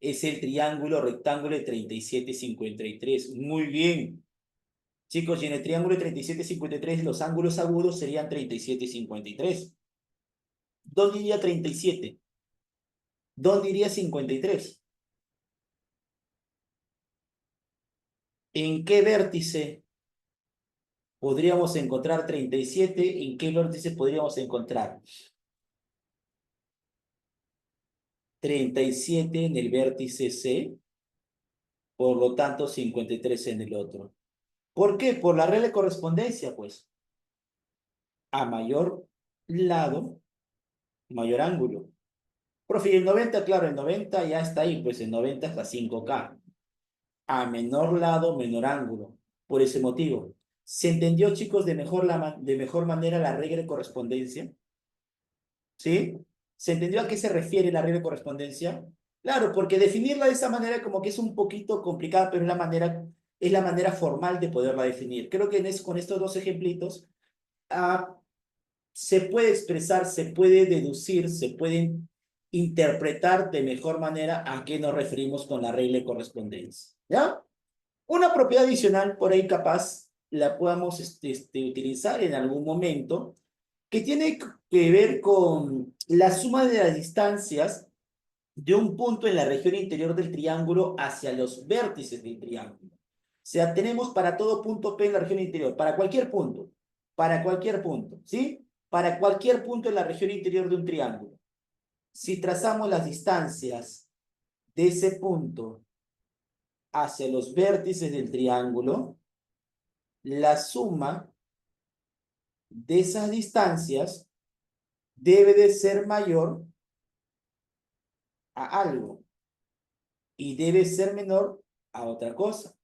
Es el triángulo rectángulo de 37,53. Muy bien. Chicos, y en el triángulo de 37,53 los ángulos agudos serían 37,53. ¿Dónde iría 37? ¿Dónde iría 53? ¿En qué vértice podríamos encontrar 37? ¿En qué vértice podríamos encontrar 37 en el vértice C? Por lo tanto, 53 en el otro. ¿Por qué? Por la regla de correspondencia, pues. A mayor lado, mayor ángulo. Profe, y el 90, claro, el 90 ya está ahí, pues el 90 es la 5K. A menor lado, menor ángulo. Por ese motivo. ¿Se entendió, chicos, de mejor manera la regla de correspondencia? ¿Sí? ¿Se entendió a qué se refiere la regla de correspondencia? Claro, porque definirla de esa manera como que es un poquito complicada, pero es la manera formal de poderla definir. Creo que con estos dos ejemplitos ah, se puede expresar, se puede deducir, se puede interpretar de mejor manera a qué nos referimos con la regla de correspondencia. ¿Ya? Una propiedad adicional por ahí capaz la podamos utilizar en algún momento que tiene que ver con la suma de las distancias de un punto en la región interior del triángulo hacia los vértices del triángulo. O sea, tenemos para todo punto P en la región interior, para cualquier punto, ¿sí? Para cualquier punto en la región interior de un triángulo. Si trazamos las distancias de ese punto hacia los vértices del triángulo, la suma de esas distancias debe de ser mayor a algo y debe ser menor a otra cosa.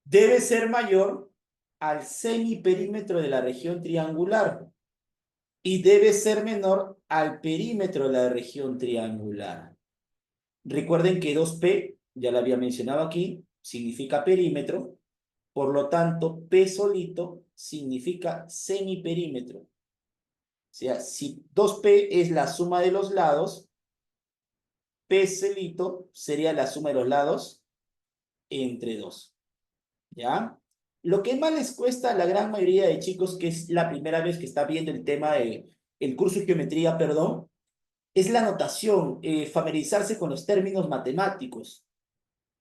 Debe ser mayor al semiperímetro de la región triangular y debe ser menor al perímetro de la región triangular. Recuerden que 2P, ya lo había mencionado aquí, significa perímetro, por lo tanto, P solito significa semiperímetro. O sea, si 2P es la suma de los lados, P solito sería la suma de los lados entre 2. ¿Ya? Lo que más les cuesta a la gran mayoría de chicos, que es la primera vez que está viendo el tema el curso de geometría, perdón, es la notación, familiarizarse con los términos matemáticos.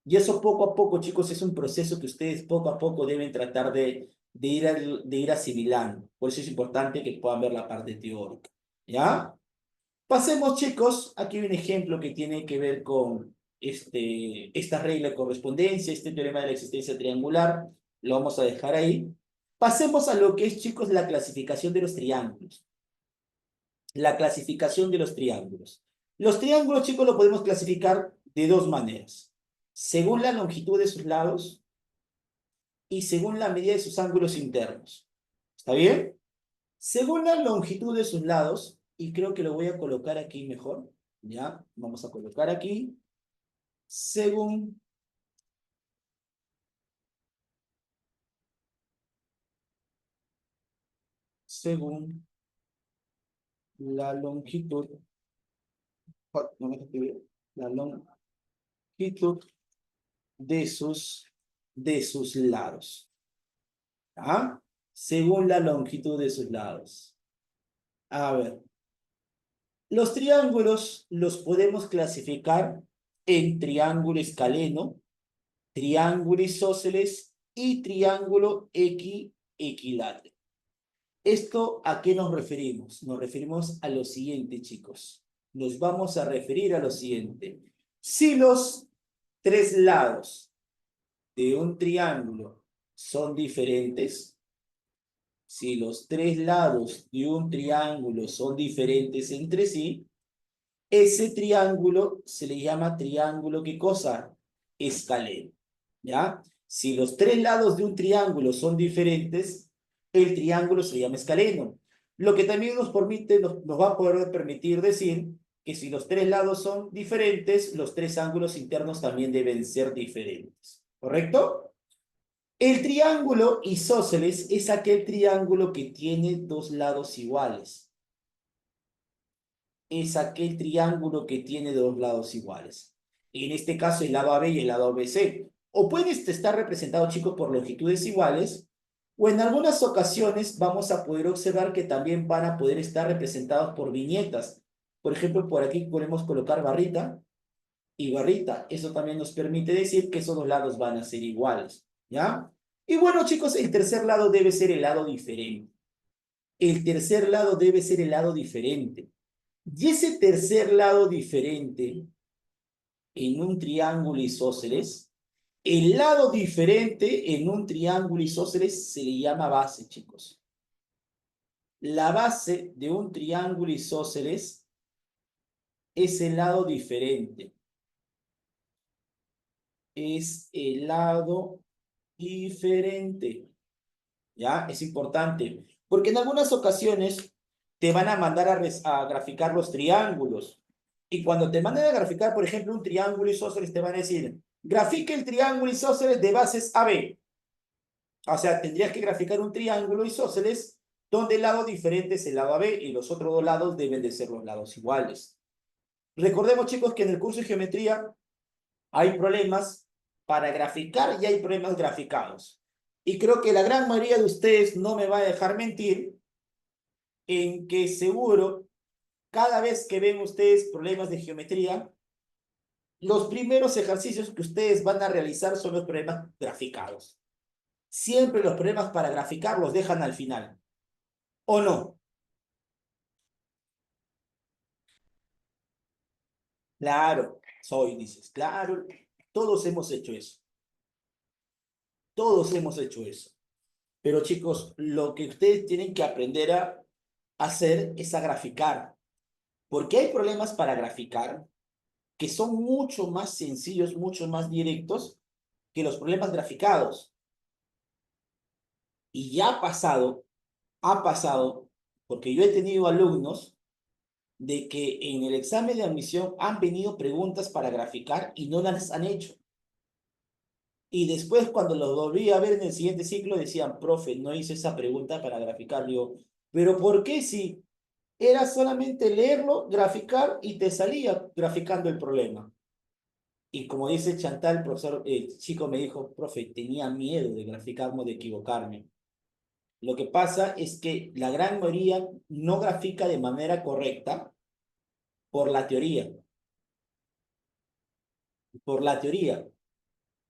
Y eso poco a poco, chicos, es un proceso que ustedes poco a poco deben tratar de ir asimilando. Por eso es importante que puedan ver la parte teórica. ¿Ya? Pasemos, chicos, aquí hay un ejemplo que tiene que ver con esta regla de correspondencia, este teorema de la existencia triangular, lo vamos a dejar ahí. Pasemos a lo que es, chicos, la clasificación de los triángulos. La clasificación de los triángulos. Los triángulos, chicos, lo podemos clasificar de dos maneras. Según la longitud de sus lados y según la medida de sus ángulos internos. ¿Está bien? Según la longitud de sus lados, y creo que lo voy a colocar aquí mejor, ¿ya? Vamos a colocar aquí, según, según la longitud, no me escribí, la longitud de sus lados, ¿ah? Según la longitud de sus lados. A ver, los triángulos los podemos clasificar en triángulo escaleno, triángulo isósceles y triángulo equilátero. ¿Esto a qué nos referimos? Nos referimos a lo siguiente, chicos. Nos vamos a referir a lo siguiente. Si los tres lados de un triángulo son diferentes, si los tres lados de un triángulo son diferentes entre sí, ese triángulo se le llama triángulo, ¿qué cosa? Escaleno, ¿ya? Si los tres lados de un triángulo son diferentes, el triángulo se llama escaleno. Lo que también nos va a poder permitir decir que si los tres lados son diferentes, los tres ángulos internos también deben ser diferentes. ¿Correcto? El triángulo isósceles es aquel triángulo que tiene dos lados iguales. Es aquel triángulo que tiene dos lados iguales. En este caso, el lado AB y el lado ABC. O puede estar representado, chicos, por longitudes iguales, o en algunas ocasiones vamos a poder observar que también van a poder estar representados por viñetas. Por ejemplo, por aquí podemos colocar barrita y barrita. Eso también nos permite decir que esos dos lados van a ser iguales, ¿ya? Y bueno, chicos, el tercer lado debe ser el lado diferente. El tercer lado debe ser el lado diferente. Y ese tercer lado diferente en un triángulo isósceles, el lado diferente en un triángulo isósceles se le llama base, chicos. La base de un triángulo isósceles es el lado diferente. Es el lado diferente. ¿ya? Es importante, porque en algunas ocasiones te van a mandar a graficar los triángulos. Y cuando te mandan a graficar, por ejemplo, un triángulo isósceles, te van a decir, grafique el triángulo isósceles de bases AB. O sea, tendrías que graficar un triángulo isósceles donde el lado diferente es el lado AB y los otros dos lados deben de ser los lados iguales. Recordemos, chicos, que en el curso de geometría hay problemas para graficar y hay problemas graficados. Y creo que la gran mayoría de ustedes no me va a dejar mentir en que seguro, cada vez que ven ustedes problemas de geometría, los primeros ejercicios que ustedes van a realizar son los problemas graficados. Siempre los problemas para graficar los dejan al final. ¿O no? Claro, dices, claro, todos hemos hecho eso. Todos hemos hecho eso. Pero chicos, lo que ustedes tienen que aprender a hacer es a graficar. Porque hay problemas para graficar que son mucho más sencillos, mucho más directos que los problemas graficados. Y ya ha pasado, porque yo he tenido alumnos de que en el examen de admisión han venido preguntas para graficar y no las han hecho. Y después cuando los volví a ver en el siguiente ciclo decían, profe, no hice esa pregunta para graficar. Digo, pero ¿por qué si era solamente leerlo, graficar y te salía graficando el problema? Y como dice Chantal, el profesor, el chico me dijo, profe, tenía miedo de graficarme, de equivocarme. Lo que pasa es que la gran mayoría no grafica de manera correcta por la teoría. Por la teoría.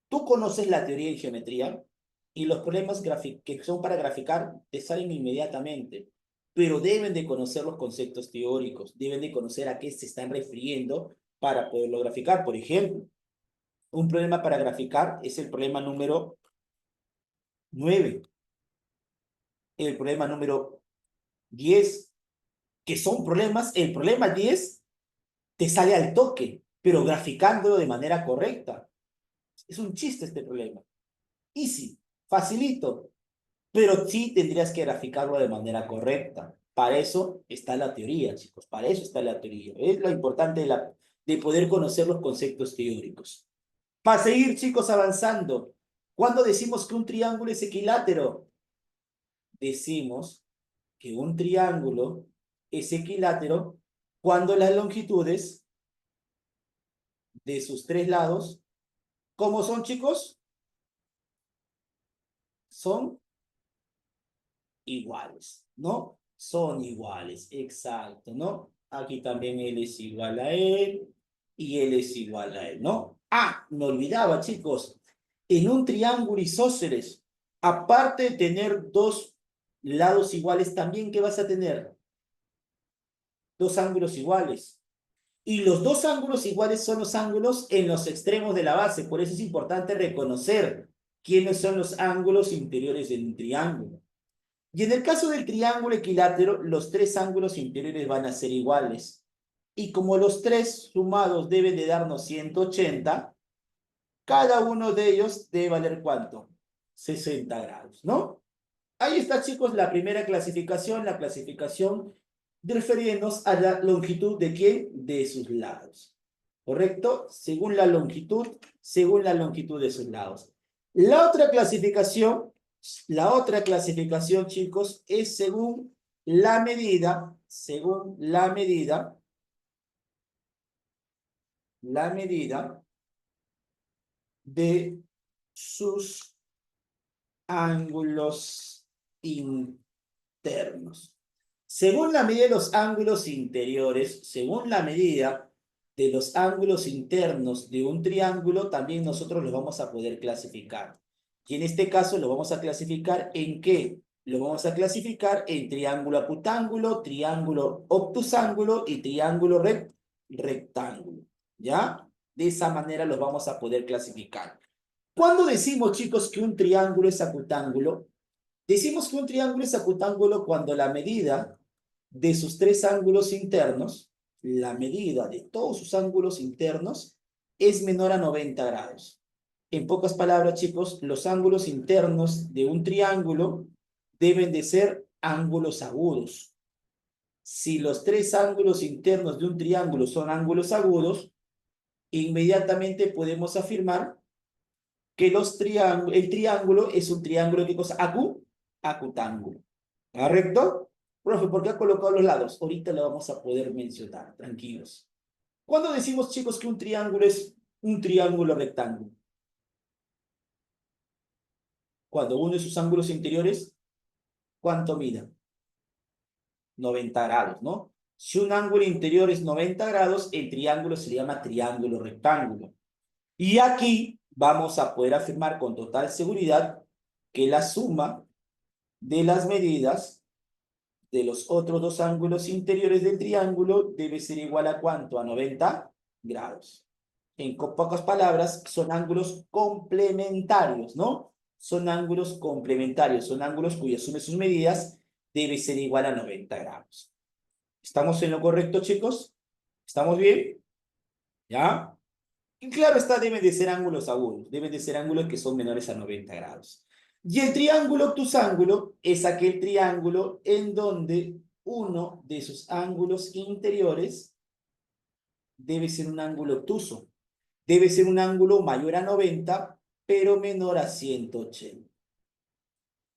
Tú conoces la teoría en geometría y los problemas que son para graficar te salen inmediatamente, pero deben de conocer los conceptos teóricos, deben de conocer a qué se están refiriendo para poderlo graficar. Por ejemplo, un problema para graficar es el problema número 9, el problema número 10, que son problemas, el problema 10 te sale al toque, pero graficándolo de manera correcta. Es un chiste este problema. Easy, facilito, pero sí tendrías que graficarlo de manera correcta. Para eso está la teoría, chicos, para eso está la teoría. Es lo importante de poder conocer los conceptos teóricos. Para seguir, chicos, avanzando. ¿Cuándo decimos que un triángulo es equilátero? Decimos que un triángulo es equilátero cuando las longitudes de sus tres lados, ¿cómo son, chicos? Son iguales, ¿no? Son iguales, exacto, ¿no? Aquí también él es igual a él y él es igual a él, ¿no? Ah, me olvidaba, chicos, en un triángulo isósceles, aparte de tener dos lados iguales, también, ¿qué vas a tener? Dos ángulos iguales. Y los dos ángulos iguales son los ángulos en los extremos de la base. Por eso es importante reconocer quiénes son los ángulos interiores de un triángulo. Y en el caso del triángulo equilátero, los tres ángulos interiores van a ser iguales. Y como los tres sumados deben de darnos 180, cada uno de ellos debe valer ¿cuánto? 60 grados, ¿no? Ahí está, chicos, la primera clasificación, la clasificación refiriéndonos a la longitud de ¿quién? De sus lados. ¿Correcto? Según la longitud de sus lados. La otra clasificación, chicos, es según la medida de sus ángulos internos. Según la medida de los ángulos interiores, según la medida de los ángulos internos de un triángulo, también nosotros los vamos a poder clasificar. Y en este caso lo vamos a clasificar ¿en qué? Lo vamos a clasificar en triángulo acutángulo, triángulo obtusángulo y triángulo rectángulo. ¿Ya? De esa manera los vamos a poder clasificar. ¿Cuándo decimos, chicos, que un triángulo es acutángulo? Decimos que un triángulo es acutángulo cuando la medida de sus tres ángulos internos, la medida de todos sus ángulos internos, es menor a 90 grados. En pocas palabras, chicos, los ángulos internos de un triángulo deben de ser ángulos agudos. Si los tres ángulos internos de un triángulo son ángulos agudos, inmediatamente podemos afirmar que el triángulo es un triángulo, ¿qué cosa? Acutángulo. ¿Correcto? Profe, ¿por qué ha colocado los lados? Ahorita lo vamos a poder mencionar, tranquilos. ¿Cuándo decimos, chicos, que un triángulo es un triángulo rectángulo? Cuando uno de sus ángulos interiores, ¿cuánto mide? 90 grados, ¿no? Si un ángulo interior es 90 grados, el triángulo se llama triángulo rectángulo. Y aquí vamos a poder afirmar con total seguridad que la suma de las medidas de los otros dos ángulos interiores del triángulo debe ser igual a ¿cuánto? A 90 grados. En pocas palabras, son ángulos complementarios, ¿no? Son ángulos complementarios, son ángulos cuya suma de sus medidas debe ser igual a 90 grados. ¿Estamos en lo correcto, chicos? ¿Estamos bien? ¿Ya? Y claro está, deben de ser ángulos agudos, deben de ser ángulos que son menores a 90 grados. Y el triángulo obtusángulo es aquel triángulo en donde uno de sus ángulos interiores debe ser un ángulo obtuso. Debe ser un ángulo mayor a 90, pero menor a 180.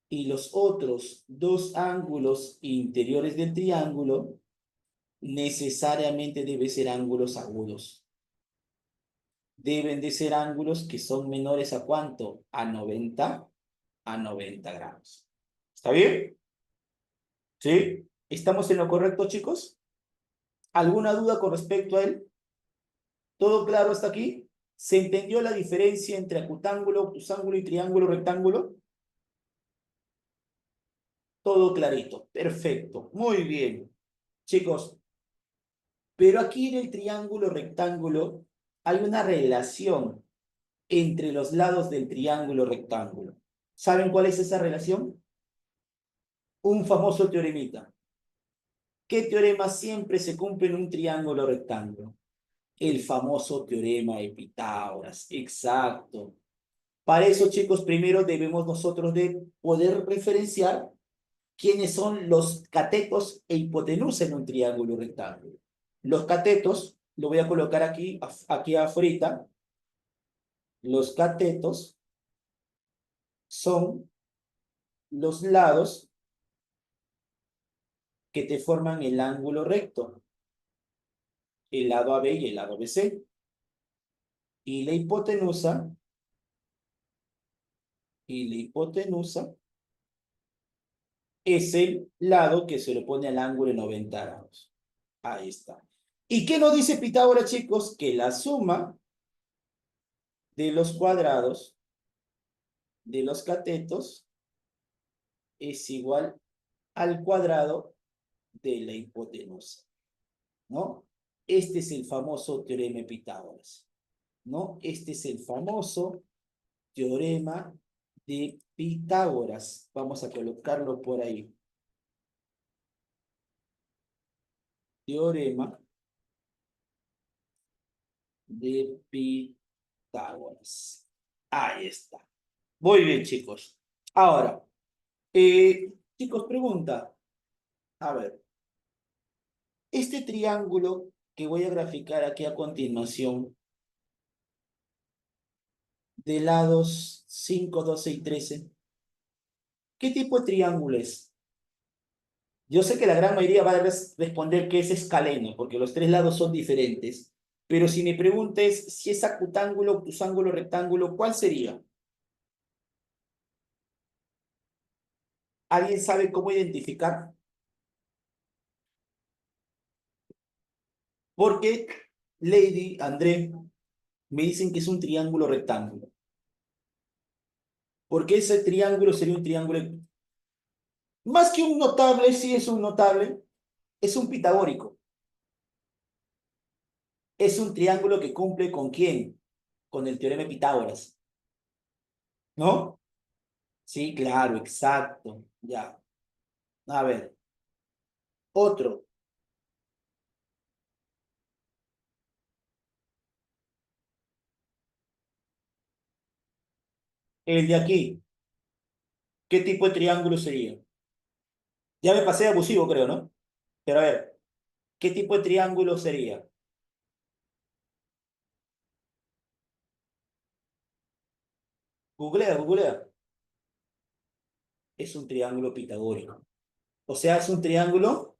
Y los otros dos ángulos interiores del triángulo necesariamente deben ser ángulos agudos. Deben de ser ángulos que son menores a ¿cuánto? A 90 grados. ¿Está bien? ¿Sí? ¿Estamos en lo correcto, chicos? ¿Alguna duda con respecto a él? ¿Todo claro hasta aquí? ¿Se entendió la diferencia entre acutángulo, obtusángulo y triángulo rectángulo? Todo clarito. Perfecto. Muy bien. Chicos, pero aquí en el triángulo rectángulo hay una relación entre los lados del triángulo rectángulo. ¿Saben cuál es esa relación? Un famoso teoremita. ¿Qué teorema siempre se cumple en un triángulo rectángulo? El famoso teorema de Pitágoras. Exacto. Para eso, chicos, primero debemos nosotros de poder referenciar quiénes son los catetos e hipotenusa en un triángulo rectángulo. Los catetos, lo voy a colocar aquí afuera. Los catetos son los lados que te forman el ángulo recto, el lado AB y el lado BC. Y la hipotenusa es el lado que se le pone al ángulo de 90 grados. Ahí está. ¿Y qué nos dice Pitágoras, chicos? Que la suma de los cuadrados de los catetos es igual al cuadrado de la hipotenusa, ¿no? Este es el famoso teorema de Pitágoras, ¿no? Este es el famoso teorema de Pitágoras. Vamos a colocarlo por ahí. Teorema de Pitágoras. Ahí está. Muy bien, chicos. Ahora, chicos, pregunta. A ver, este triángulo que voy a graficar aquí a continuación, de lados 5, 12 y 13, ¿qué tipo de triángulo es? Yo sé que la gran mayoría va a responder que es escaleno, porque los tres lados son diferentes, pero si me preguntes si es acutángulo, obtusángulo, rectángulo, ¿cuál sería? ¿Alguien sabe cómo identificar? Porque Lady, André, me dicen que es un triángulo rectángulo. Porque ese triángulo sería un triángulo, más que un notable, sí es un notable, es un pitagórico. Es un triángulo que cumple ¿con quién? Con el teorema de Pitágoras, ¿no? Sí, claro, exacto. Ya. A ver, otro. El de aquí. ¿Qué tipo de triángulo sería? Ya me pasé de abusivo, creo, ¿no? Pero a ver, ¿qué tipo de triángulo sería? Googlea, googlea. Es un triángulo pitagórico. O sea, es un triángulo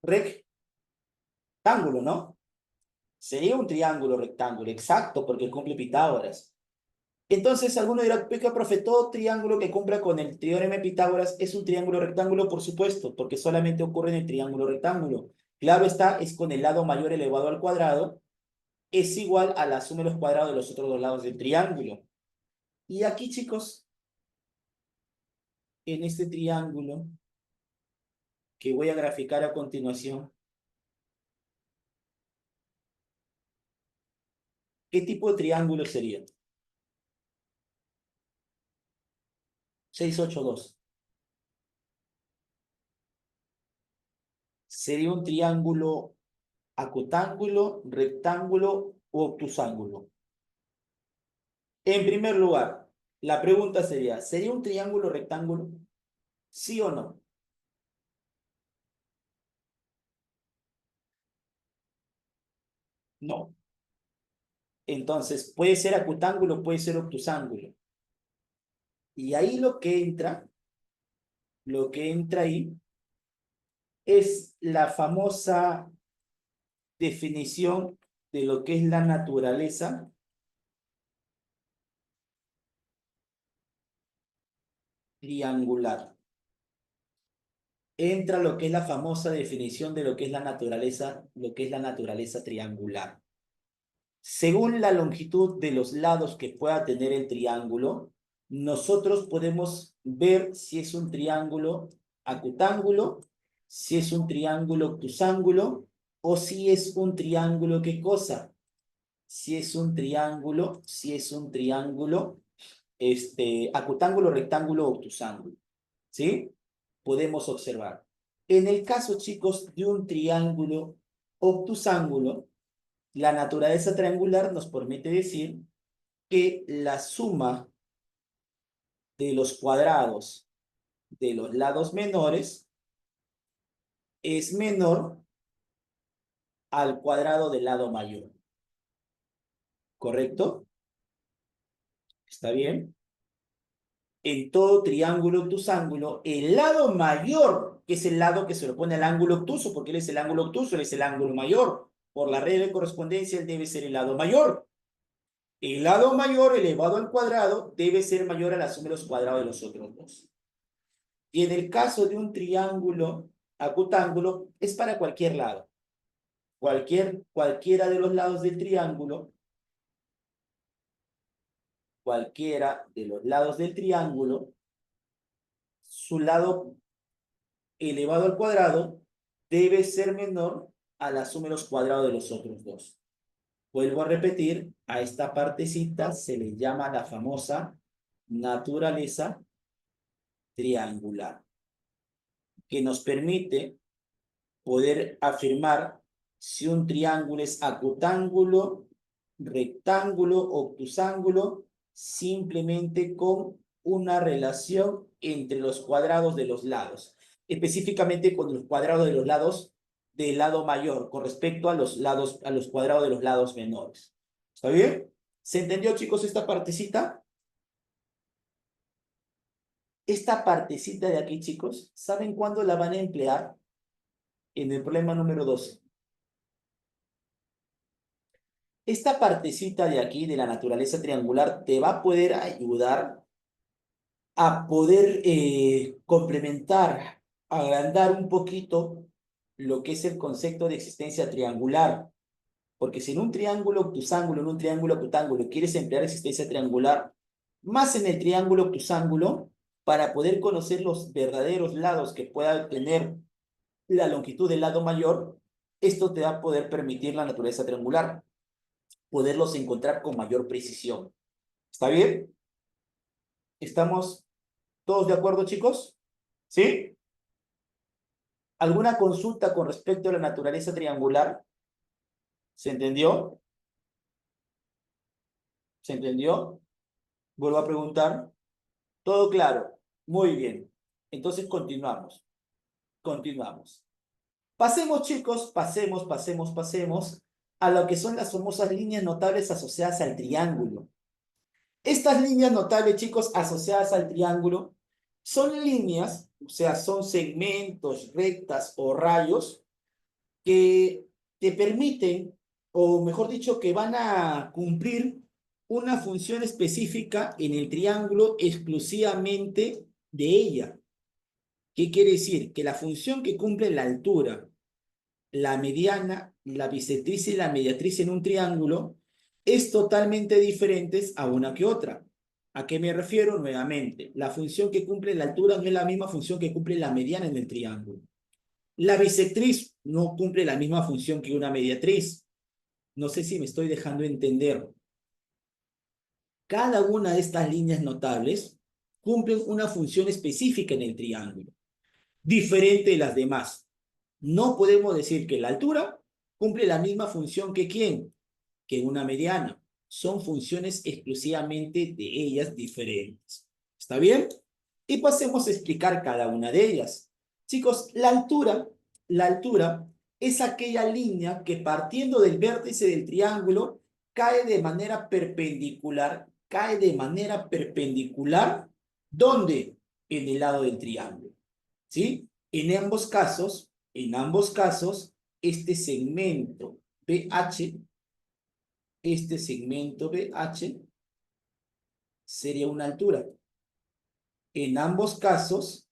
rectángulo, ¿no? Sería un triángulo rectángulo, exacto, porque cumple Pitágoras. Entonces, alguno dirá, "Peca, profe, todo triángulo que cumpla con el teorema de Pitágoras es un triángulo rectángulo, por supuesto, porque solamente ocurre en el triángulo rectángulo. Claro está, es con el lado mayor elevado al cuadrado, es igual a la suma de los cuadrados de los otros dos lados del triángulo. Y aquí, chicos, en este triángulo que voy a graficar a continuación, ¿qué tipo de triángulo sería? 682. Sería un triángulo acutángulo, rectángulo o obtusángulo. En primer lugar, la pregunta sería, ¿sería un triángulo rectángulo? ¿Sí o no? No. Entonces, puede ser acutángulo, puede ser obtusángulo. Y ahí lo que entra ahí es la famosa definición de lo que es la naturaleza triangular. Entra lo que es la famosa definición de lo que es la naturaleza triangular. Según la longitud de los lados que pueda tener el triángulo, nosotros podemos ver si es un triángulo acutángulo, si es un triángulo obtusángulo o si es un triángulo, ¿qué cosa? Si es un triángulo, acutángulo, rectángulo, obtusángulo. ¿Sí? Podemos observar. En el caso, chicos, de un triángulo obtusángulo, la naturaleza triangular nos permite decir que la suma de los cuadrados de los lados menores es menor al cuadrado del lado mayor. ¿Correcto? ¿Está bien? En todo triángulo obtusángulo, el lado mayor, que es el lado que se le opone al ángulo obtuso, porque él es el ángulo obtuso, él es el ángulo mayor. Por la regla de correspondencia, él debe ser el lado mayor. El lado mayor elevado al cuadrado debe ser mayor a la suma de los cuadrados de los otros dos. Y en el caso de un triángulo acutángulo, es para cualquier lado. Cualquiera de los lados del triángulo, cualquiera de los lados del triángulo, su lado elevado al cuadrado debe ser menor a la suma de los cuadrados de los otros dos. Vuelvo a repetir, a esta partecita se le llama la famosa naturaleza triangular, que nos permite poder afirmar si un triángulo es acutángulo, rectángulo, obtusángulo, simplemente con una relación entre los cuadrados de los lados, específicamente con los cuadrados de los lados del lado mayor con respecto a los cuadrados de los lados menores. ¿Está bien? ¿Se entendió, chicos, esta partecita? Esta partecita de aquí, chicos, ¿saben cuándo la van a emplear? En el problema número 12. Esta partecita de aquí de la naturaleza triangular te va a poder ayudar a poder complementar, agrandar un poquito lo que es el concepto de existencia triangular. Porque si en un triángulo octusángulo, en un triángulo octángulo, quieres emplear existencia triangular, más en el triángulo octusángulo, para poder conocer los verdaderos lados que pueda tener la longitud del lado mayor, esto te va a poder permitir la naturaleza triangular, poderlos encontrar con mayor precisión. ¿Está bien? ¿Estamos todos de acuerdo, chicos? ¿Sí? ¿Alguna consulta con respecto a la naturaleza triangular? ¿Se entendió? ¿Se entendió? Vuelvo a preguntar. Todo claro. Muy bien. Entonces continuamos. Continuamos. Pasemos, chicos, pasemos a lo que son las famosas líneas notables asociadas al triángulo. Estas líneas notables, chicos, asociadas al triángulo, son líneas, o sea, son segmentos, rectas o rayos que te permiten, o mejor dicho, que van a cumplir una función específica en el triángulo exclusivamente de ella. ¿Qué quiere decir? Que la función que cumple la altura, la mediana, la bisectriz y la mediatriz en un triángulo es totalmente diferentes a una que otra. ¿A qué me refiero? Nuevamente, la función que cumple la altura no es la misma función que cumple la mediana en el triángulo. La bisectriz no cumple la misma función que una mediatriz. No sé si me estoy dejando entender. Cada una de estas líneas notables cumplen una función específica en el triángulo, diferente de las demás. No podemos decir que la altura cumple la misma función que ¿quién? Que una mediana. Son funciones exclusivamente de ellas diferentes. ¿Está bien? Y pasemos a explicar cada una de ellas. Chicos, la altura es aquella línea que partiendo del vértice del triángulo cae de manera perpendicular, ¿dónde? En el lado del triángulo. ¿Sí? En ambos casos, BH, este segmento BH sería una altura. En ambos casos,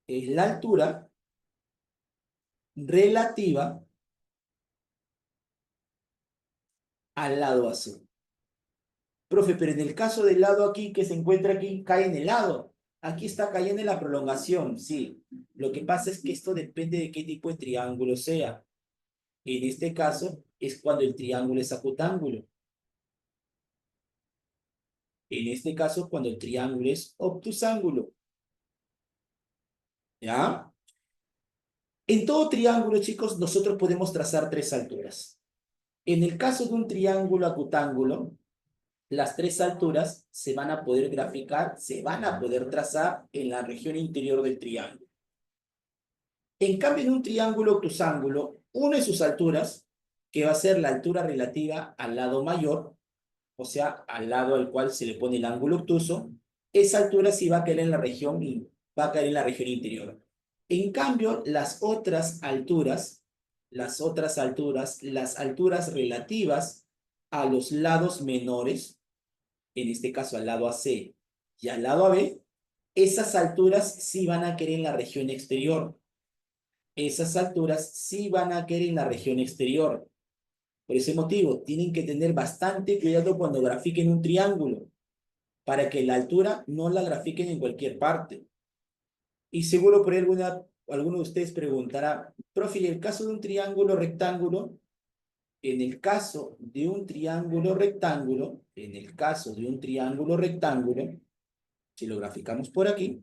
es la altura relativa al lado azul. Profe, pero en el caso del lado aquí que se encuentra aquí, cae en el lado. Aquí está cayendo en la prolongación, sí. Lo que pasa es que esto depende de qué tipo de triángulo sea. En este caso, es cuando el triángulo es acutángulo. En este caso, cuando el triángulo es obtusángulo. ¿Ya? En todo triángulo, chicos, nosotros podemos trazar tres alturas. En el caso de un triángulo acutángulo, las tres alturas se van a poder graficar, se van a poder trazar en la región interior del triángulo. En cambio, en un triángulo obtusángulo, una de sus alturas, que va a ser la altura relativa al lado mayor, o sea, al lado al cual se le pone el ángulo obtuso, esa altura sí va a caer en la región, va a caer en la región interior. En cambio, las alturas relativas a los lados menores, en este caso al lado AC y al lado AB, esas alturas sí van a caer en la región exterior. Esas alturas sí van a caer en la región exterior. Por ese motivo, tienen que tener bastante cuidado cuando grafiquen un triángulo, para que la altura no la grafiquen en cualquier parte. Y seguro por ahí alguno de ustedes preguntará, profe, ¿y el caso de un triángulo rectángulo? En el caso de un triángulo rectángulo, si lo graficamos por aquí,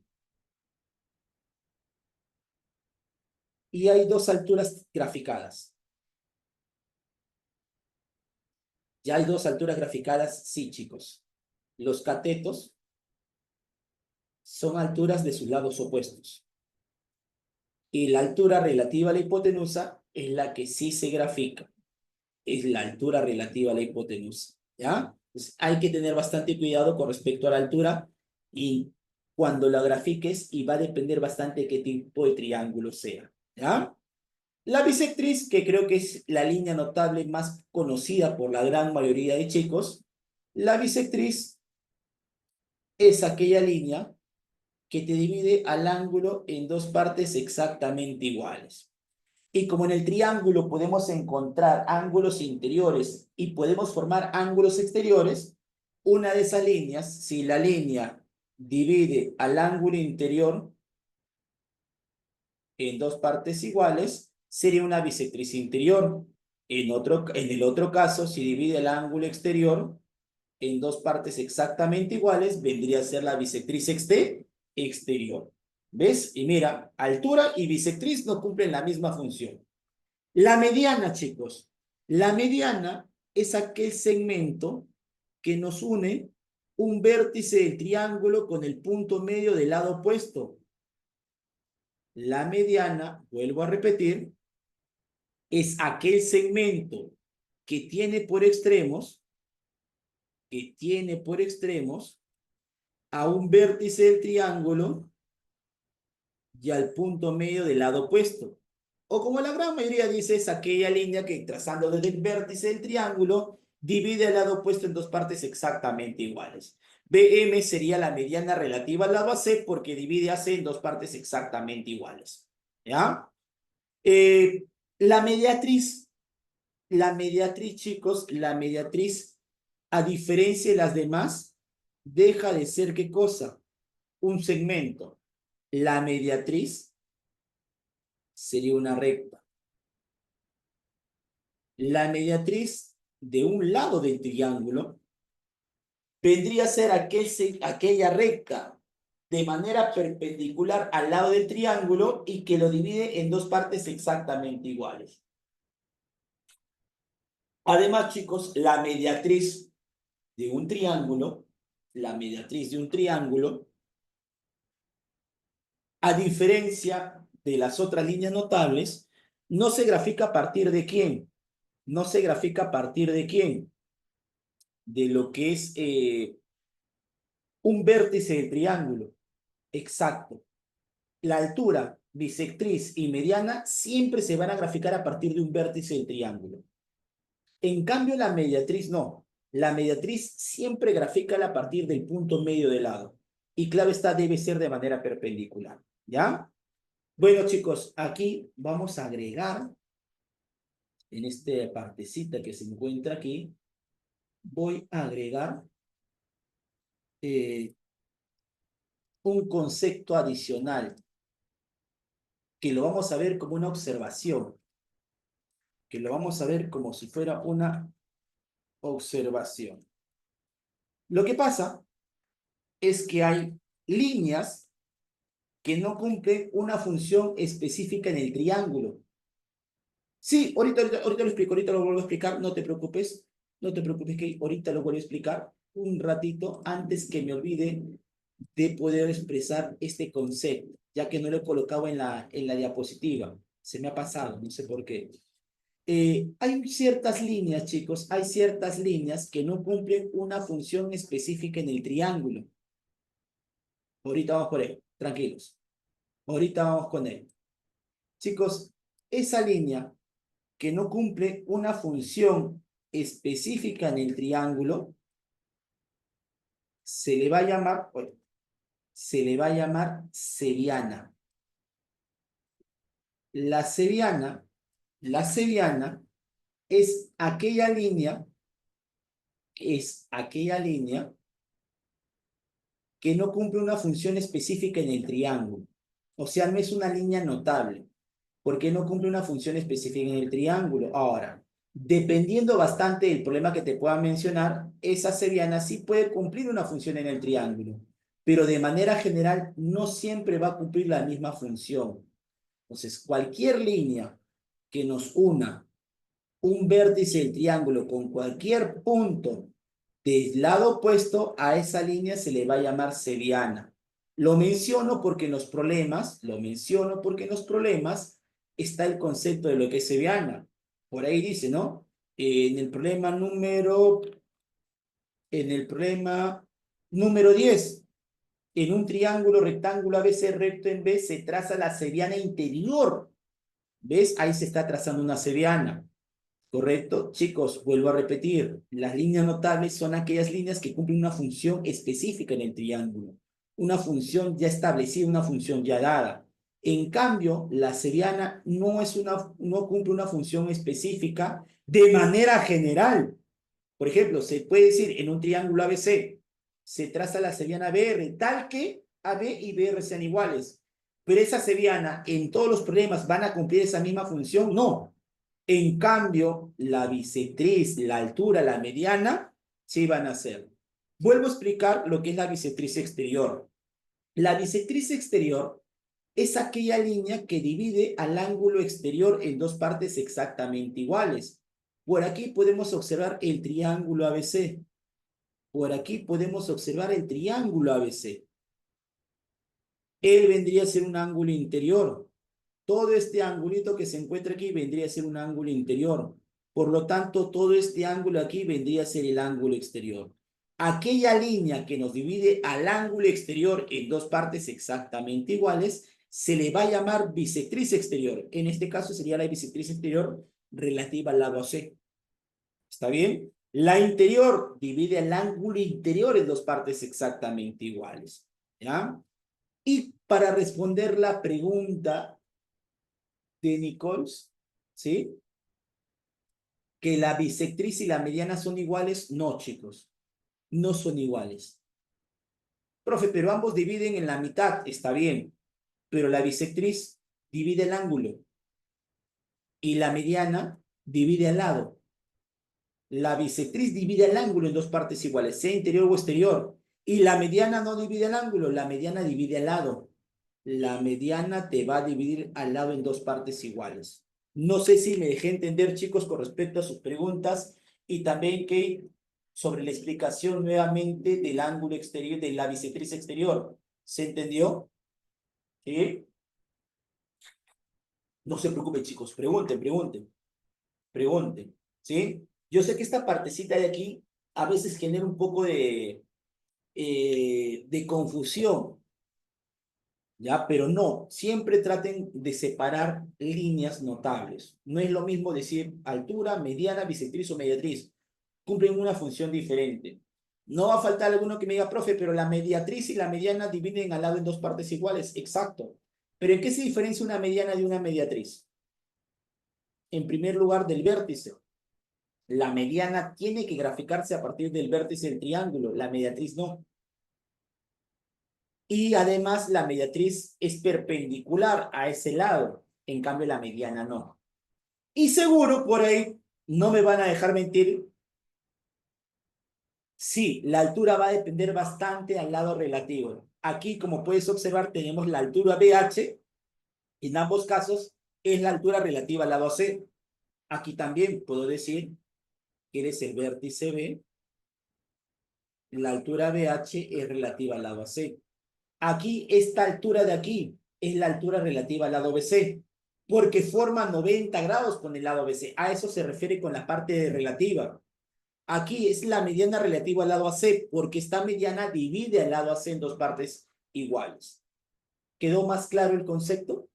y hay dos alturas graficadas. Ya hay dos alturas graficadas, sí, chicos. Los catetos son alturas de sus lados opuestos. Y la altura relativa a la hipotenusa es la que sí se grafica. Es la altura relativa a la hipotenusa, ¿ya? Entonces, hay que tener bastante cuidado con respecto a la altura y cuando la grafiques, y va a depender bastante de qué tipo de triángulo sea, ¿ya? La bisectriz, que creo que es la línea notable más conocida por la gran mayoría de chicos, la bisectriz es aquella línea que te divide al ángulo en dos partes exactamente iguales. Y como en el triángulo podemos encontrar ángulos interiores y podemos formar ángulos exteriores, una de esas líneas, si la línea divide al ángulo interior en dos partes iguales, sería una bisectriz interior. En el otro caso, si divide el ángulo exterior en dos partes exactamente iguales, vendría a ser la bisectriz exterior. ¿Ves? Y mira, altura y bisectriz no cumplen la misma función. La mediana, chicos. La mediana es aquel segmento que nos une un vértice del triángulo con el punto medio del lado opuesto. La mediana, vuelvo a repetir, es aquel segmento que tiene por extremos, a un vértice del triángulo y al punto medio del lado opuesto. O como la gran mayoría dice, es aquella línea que trazando desde el vértice del triángulo divide el lado opuesto en dos partes exactamente iguales. BM sería la mediana relativa al lado AC porque divide AC en dos partes exactamente iguales. ¿Ya? Eh, la mediatriz, chicos, la mediatriz, a diferencia de las demás, deja de ser ¿qué cosa? Un segmento. La mediatriz sería una recta. La mediatriz de un lado del triángulo vendría a ser aquella recta de manera perpendicular al lado del triángulo y que lo divide en dos partes exactamente iguales. Además, chicos, la mediatriz de un triángulo, a diferencia de las otras líneas notables, no se grafica a partir de quién. No se grafica a partir de quién. De lo que es un vértice del triángulo. Exacto. La altura bisectriz y mediana siempre se van a graficar a partir de un vértice del triángulo. En cambio, la mediatriz no. La mediatriz siempre grafica a partir del punto medio del lado. Y claro está, debe ser de manera perpendicular. ¿Ya? Bueno, chicos, aquí vamos a agregar, en esta partecita que se encuentra aquí, voy a agregar un concepto adicional que lo vamos a ver como una observación, que lo vamos a ver como si fuera una observación. Lo que pasa es que hay líneas que no cumplen una función específica en el triángulo. Sí, ahorita lo explico, ahorita lo vuelvo a explicar, no te preocupes, que ahorita lo vuelvo a explicar un ratito antes que me olvide de poder expresar este concepto, ya que no lo he colocado en la diapositiva. Se me ha pasado, no sé por qué. Hay ciertas líneas, chicos, hay ciertas líneas que no cumplen una función específica en el triángulo. Ahorita vamos por él, tranquilos. Ahorita vamos con él. Chicos, esa línea que no cumple una función específica en el triángulo, se le va a llamar, cebiana. La cebiana es aquella línea, que no cumple una función específica en el triángulo. O sea, no es una línea notable, porque no cumple una función específica en el triángulo. Ahora, dependiendo bastante del problema que te pueda mencionar, esa cebiana sí puede cumplir una función en el triángulo, pero de manera general no siempre va a cumplir la misma función. Entonces, cualquier línea que nos una un vértice del triángulo con cualquier punto del lado opuesto a esa línea se le va a llamar cebiana. Lo menciono porque en los problemas, está el concepto de lo que es cebiana. Por ahí dice, ¿no? En el problema número 10, en un triángulo rectángulo ABC recto en B se traza la cebiana interior. ¿Ves? Ahí se está trazando una cebiana. ¿Correcto? Chicos, vuelvo a repetir, las líneas notables son aquellas líneas que cumplen una función específica en el triángulo, una función ya establecida, una función ya dada. En cambio, la cebiana no cumple una función específica de manera general. Por ejemplo, se puede decir en un triángulo ABC, se traza la cebiana BR, tal que AB y BR sean iguales. Pero esa cebiana, ¿en todos los problemas van a cumplir esa misma función? No. En cambio, la bisectriz, la altura, la mediana, sí van a ser. Vuelvo a explicar lo que es la bisectriz exterior. La bisectriz exterior es aquella línea que divide al ángulo exterior en dos partes exactamente iguales. Por aquí podemos observar el triángulo ABC. Por aquí podemos observar el triángulo ABC. Él vendría a ser un ángulo interior. Todo este angulito que se encuentra aquí vendría a ser un ángulo interior. Por lo tanto, todo este ángulo aquí vendría a ser el ángulo exterior. Aquella línea que nos divide al ángulo exterior en dos partes exactamente iguales, se le va a llamar bisectriz exterior. En este caso sería la bisectriz exterior relativa al lado AC. ¿Está bien? La interior divide el ángulo interior en dos partes exactamente iguales. ¿Ya? Y para responder la pregunta de Nichols, ¿sí? Que la bisectriz y la mediana son iguales. No, chicos, no son iguales. Profe, pero ambos dividen en la mitad, está bien, pero la bisectriz divide el ángulo y la mediana divide al lado. La bisectriz divide el ángulo en dos partes iguales, sea interior o exterior, y la mediana no divide el ángulo, la mediana divide al lado. La mediana te va a dividir al lado en dos partes iguales. No sé si me dejé entender, chicos, con respecto a sus preguntas y también que sobre la explicación nuevamente del ángulo exterior, de la bisectriz exterior. ¿Se entendió? ¿Sí? No se preocupen, chicos. Pregunten, pregunten, pregunten. ¿Sí? Yo sé que esta partecita de aquí a veces genera un poco de confusión. ¿Ya? Pero no, siempre traten de separar líneas notables. No es lo mismo decir altura, mediana, bisectriz o mediatriz. Cumplen una función diferente. No va a faltar alguno que me diga, profe, pero la mediatriz y la mediana dividen al lado en dos partes iguales. Exacto. ¿Pero en qué se diferencia una mediana de una mediatriz? En primer lugar, del vértice. La mediana tiene que graficarse a partir del vértice del triángulo, la mediatriz no. Y además la mediatriz es perpendicular a ese lado, en cambio la mediana no. Y seguro por ahí no me van a dejar mentir, sí, la altura va a depender bastante al lado relativo. Aquí, como puedes observar, tenemos la altura BH, en ambos casos es la altura relativa al lado C. Aquí también puedo decir que eres el vértice B, la altura BH es relativa al lado AC. Aquí, esta altura de aquí es la altura relativa al lado BC, porque forma 90 grados con el lado BC. A eso se refiere con la parte relativa. Aquí es la mediana relativa al lado AC, porque esta mediana divide al lado AC en dos partes iguales. ¿Quedó más claro el concepto?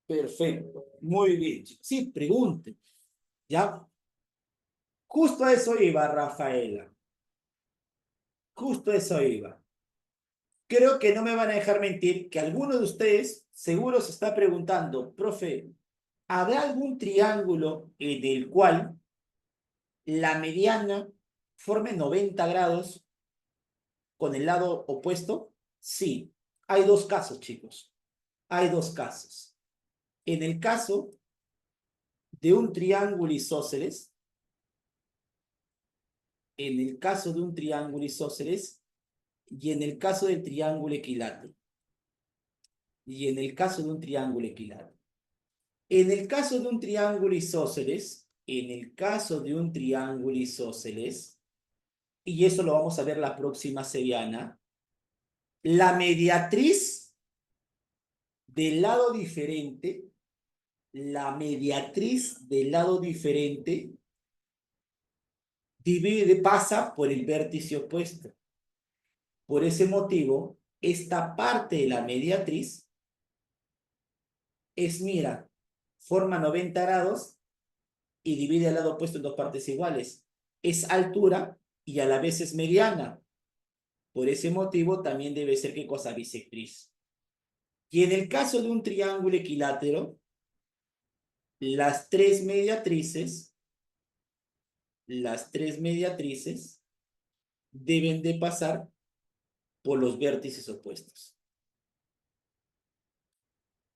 Perfecto. Muy bien, chicos. Sí, pregunten. ¿Ya? Justo a eso iba, Rafaela. Justo a eso iba. Creo que no me van a dejar mentir que alguno de ustedes seguro se está preguntando, profe, ¿habrá algún triángulo en el cual la mediana forme 90 grados con el lado opuesto? Sí, hay dos casos, chicos. Hay dos casos. En el caso de un triángulo isósceles, en el caso de un triángulo isósceles y en el caso del triángulo equilátero. Y en el caso de un triángulo equilátero. En el caso de un triángulo isósceles, en el caso de un triángulo isósceles, y eso lo vamos a ver la próxima seriana, la mediatriz del lado diferente, la mediatriz del lado diferente pasa por el vértice opuesto. Por ese motivo, esta parte de la mediatriz es, mira, forma 90 grados y divide el lado opuesto en dos partes iguales. Es altura y a la vez es mediana. Por ese motivo también debe ser, ¿qué cosa? Bisectriz. Y en el caso de un triángulo equilátero, las tres mediatrices deben de pasar por los vértices opuestos.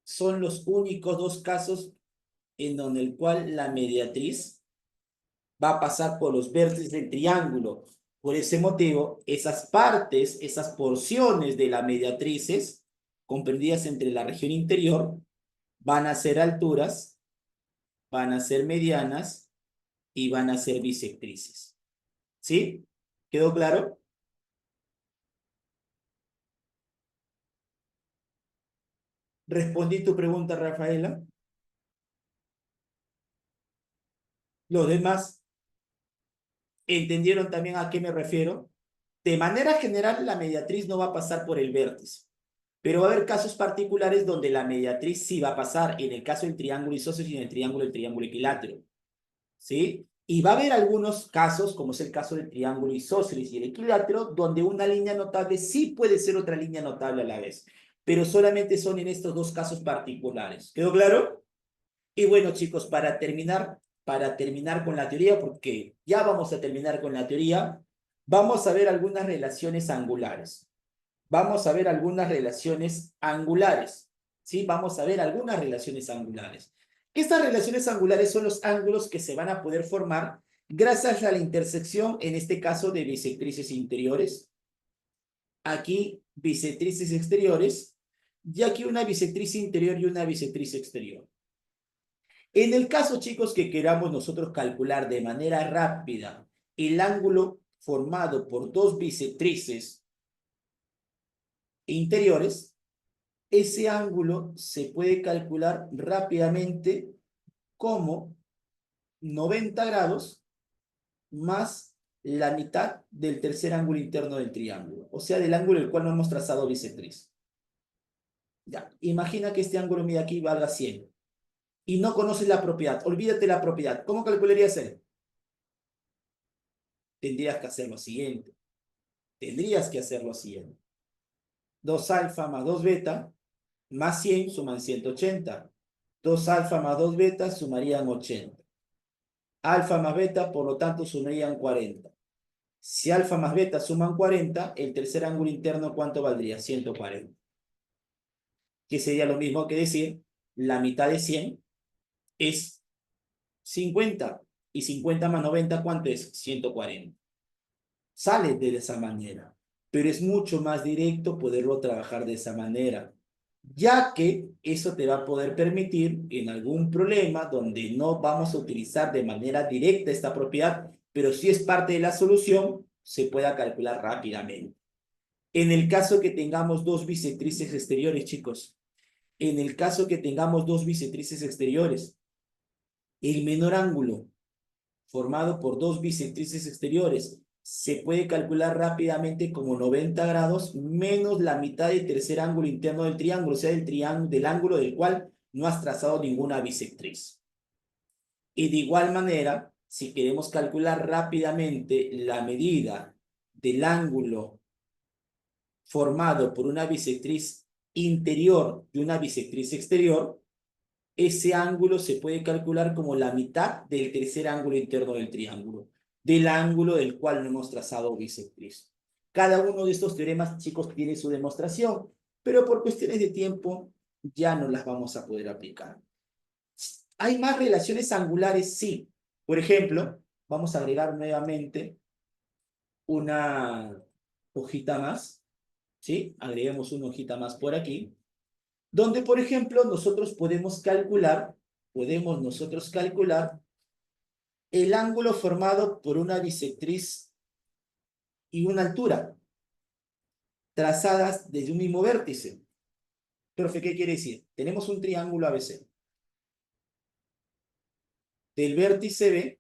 Son los únicos dos casos en donde el cual la mediatriz va a pasar por los vértices del triángulo. Por ese motivo, esas partes, esas porciones de las mediatrices, comprendidas entre la región interior, van a ser alturas, van a ser medianas y van a ser bisectrices. ¿Sí? ¿Quedó claro? ¿Respondí tu pregunta, Rafaela? ¿Los demás entendieron también a qué me refiero? De manera general, la mediatriz no va a pasar por el vértice, pero va a haber casos particulares donde la mediatriz sí va a pasar, en el caso del triángulo isósceles y en el triángulo equilátero, ¿sí? Y va a haber algunos casos, como es el caso del triángulo isósceles y el equilátero, donde una línea notable sí puede ser otra línea notable a la vez, pero solamente son en estos dos casos particulares. ¿Quedó claro? Y bueno, chicos, para terminar con la teoría, porque ya vamos a terminar con la teoría, vamos a ver algunas relaciones angulares. Vamos a ver algunas relaciones angulares. ¿Sí? Vamos a ver algunas relaciones angulares. Estas relaciones angulares son los ángulos que se van a poder formar gracias a la intersección, en este caso, de bisectrices interiores. Aquí, bisectrices exteriores. Y aquí una bisectriz interior y una bisectriz exterior. En el caso, chicos, que queramos nosotros calcular de manera rápida el ángulo formado por dos bisectrices interiores, ese ángulo se puede calcular rápidamente como 90 grados más la mitad del tercer ángulo interno del triángulo, o sea, del ángulo el cual no hemos trazado bisectriz. Ya, imagina que este ángulo mide aquí valga 100 y no conoces la propiedad, olvídate la propiedad. ¿Cómo calcularías él? Tendrías que hacer lo siguiente. Tendrías que hacer lo siguiente. 2 alfa más 2 beta más 100 suman 180. 2 alfa más 2 beta sumarían 80. Alfa más beta, por lo tanto, sumarían 40. Si alfa más beta suman 40, el tercer ángulo interno, ¿cuánto valdría? 140. Que sería lo mismo que decir, la mitad de 100 es 50. Y 50 más 90, ¿cuánto es? 140. Sale de esa manera, pero es mucho más directo poderlo trabajar de esa manera, ya que eso te va a poder permitir en algún problema donde no vamos a utilizar de manera directa esta propiedad, pero si es parte de la solución, se pueda calcular rápidamente. En el caso que tengamos dos bisectrices exteriores, chicos, en el caso que tengamos dos bisectrices exteriores, el menor ángulo formado por dos bisectrices exteriores se puede calcular rápidamente como 90 grados menos la mitad del tercer ángulo interno del triángulo, o sea, del ángulo del cual no has trazado ninguna bisectriz. Y de igual manera, si queremos calcular rápidamente la medida del ángulo formado por una bisectriz interior y una bisectriz exterior, ese ángulo se puede calcular como la mitad del tercer ángulo interno del triángulo, del ángulo del cual no hemos trazado bisectriz. Cada uno de estos teoremas, chicos, tiene su demostración, pero por cuestiones de tiempo ya no las vamos a poder aplicar. ¿Hay más relaciones angulares? Sí. Por ejemplo, vamos a agregar nuevamente una hojita más, ¿sí? Agreguemos una hojita más por aquí, donde, por ejemplo, podemos nosotros calcular el ángulo formado por una bisectriz y una altura, trazadas desde un mismo vértice. Profe, ¿qué quiere decir? Tenemos un triángulo ABC. Del vértice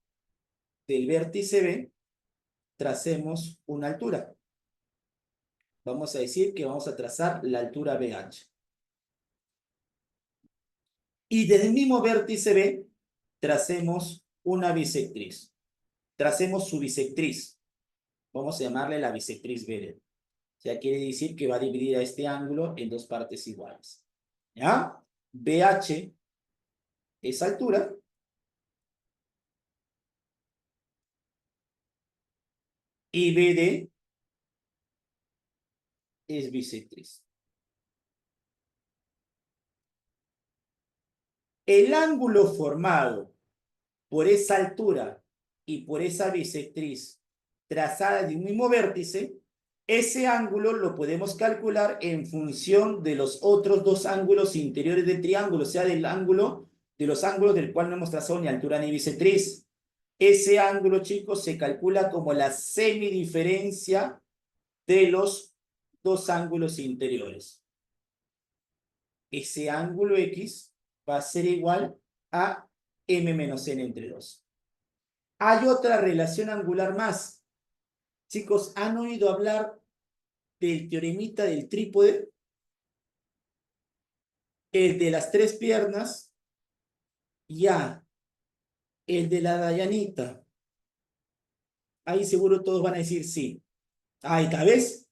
B, tracemos una altura. Vamos a decir que vamos a trazar la altura BH. Y desde el mismo vértice B, tracemos una bisectriz. Tracemos su bisectriz. Vamos a llamarle la bisectriz BD. O sea, quiere decir que va a dividir a este ángulo en dos partes iguales. ¿Ya? BH es altura. Y BD es bisectriz. El ángulo formado por esa altura y por esa bisectriz trazada de un mismo vértice, ese ángulo lo podemos calcular en función de los otros dos ángulos interiores del triángulo, o sea, de los ángulos del cual no hemos trazado ni altura ni bisectriz. Ese ángulo, chicos, se calcula como la semidiferencia de los dos ángulos interiores. Ese ángulo X va a ser igual a m menos n entre 2. Hay otra relación angular más. Chicos, ¿han oído hablar del teoremita del trípode? El de las tres piernas, ya. El de la Dayanita. Ahí seguro todos van a decir sí. Ahí está, ¿ves?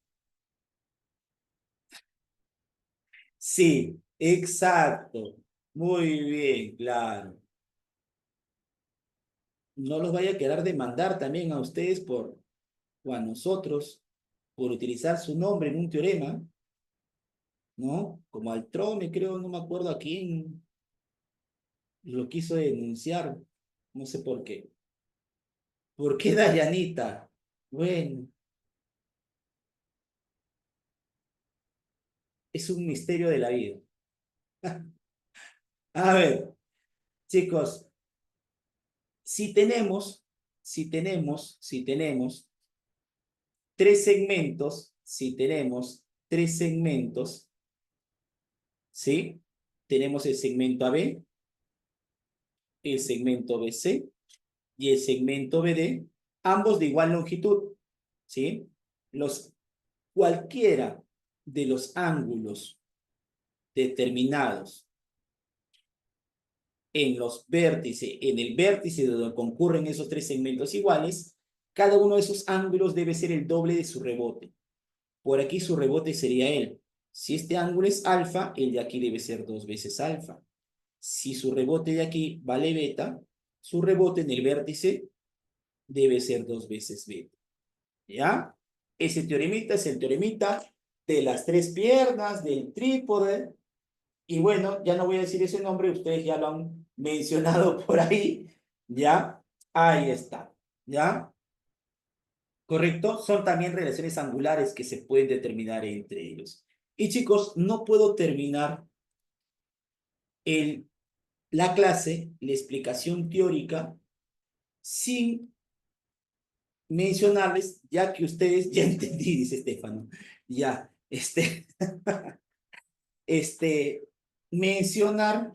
Sí, exacto. Muy bien, claro. No los vaya a quedar demandar también a ustedes o a nosotros por utilizar su nombre en un teorema, ¿no? Como Altrone, creo, no me acuerdo a quién lo quiso denunciar, no sé por qué. ¿Por qué Dayanita? Bueno, es un misterio de la vida. A ver, chicos, si tenemos tres segmentos, si tenemos tres segmentos, ¿sí? Tenemos el segmento AB, el segmento BC y el segmento BD, ambos de igual longitud, ¿sí? Cualquiera de los ángulos determinados en el vértice donde concurren esos tres segmentos iguales, cada uno de esos ángulos debe ser el doble de su rebote. Por aquí su rebote sería él. Si este ángulo es alfa, el de aquí debe ser 2 veces alfa. Si su rebote de aquí vale beta, su rebote en el vértice debe ser 2 veces beta. ¿Ya? Ese teoremita es el teoremita de las tres piernas, del trípode. Y bueno, ya no voy a decir ese nombre, ustedes ya lo han mencionado por ahí. ¿Ya? Ahí está. ¿Ya? ¿Correcto? Son también relaciones angulares que se pueden determinar entre ellos. Y chicos, no puedo terminar el, la clase, la explicación teórica, sin mencionarles, ya que ustedes, ya entendí, dice Estefano, ya, este, mencionar,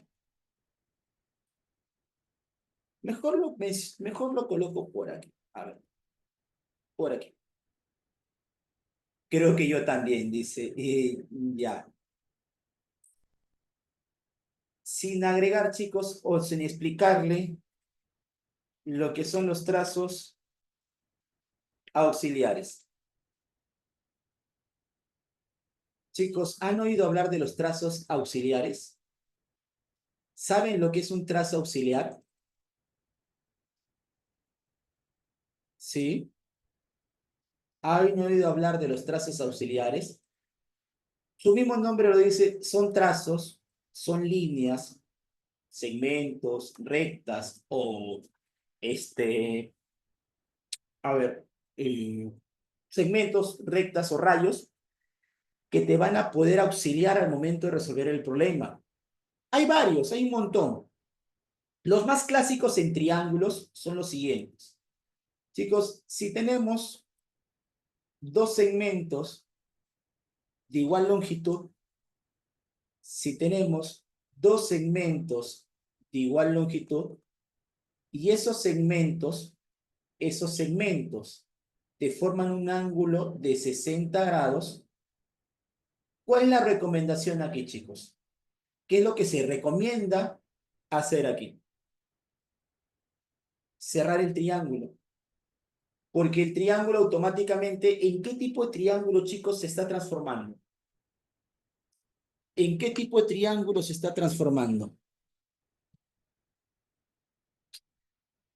mejor lo coloco por aquí, a ver, por aquí. Creo que yo también, dice, ya. Sin agregar, chicos, o sin explicarle lo que son los trazos auxiliares. Chicos, ¿han oído hablar de los trazos auxiliares? ¿Saben lo que es un trazo auxiliar? ¿Sí? ¿Han oído hablar de los trazos auxiliares? Su mismo nombre lo dice, son trazos, son líneas, segmentos, rectas o, este, a ver, eh, segmentos, rectas o rayos que te van a poder auxiliar al momento de resolver el problema. Hay varios, hay un montón. Los más clásicos en triángulos son los siguientes. Chicos, si tenemos dos segmentos de igual longitud, si tenemos dos segmentos de igual longitud y esos segmentos te forman un ángulo de 60 grados, ¿cuál es la recomendación aquí, chicos? ¿Qué es lo que se recomienda hacer aquí? Cerrar el triángulo. Porque el triángulo automáticamente, ¿en qué tipo de triángulo, chicos, se está transformando? ¿En qué tipo de triángulo se está transformando?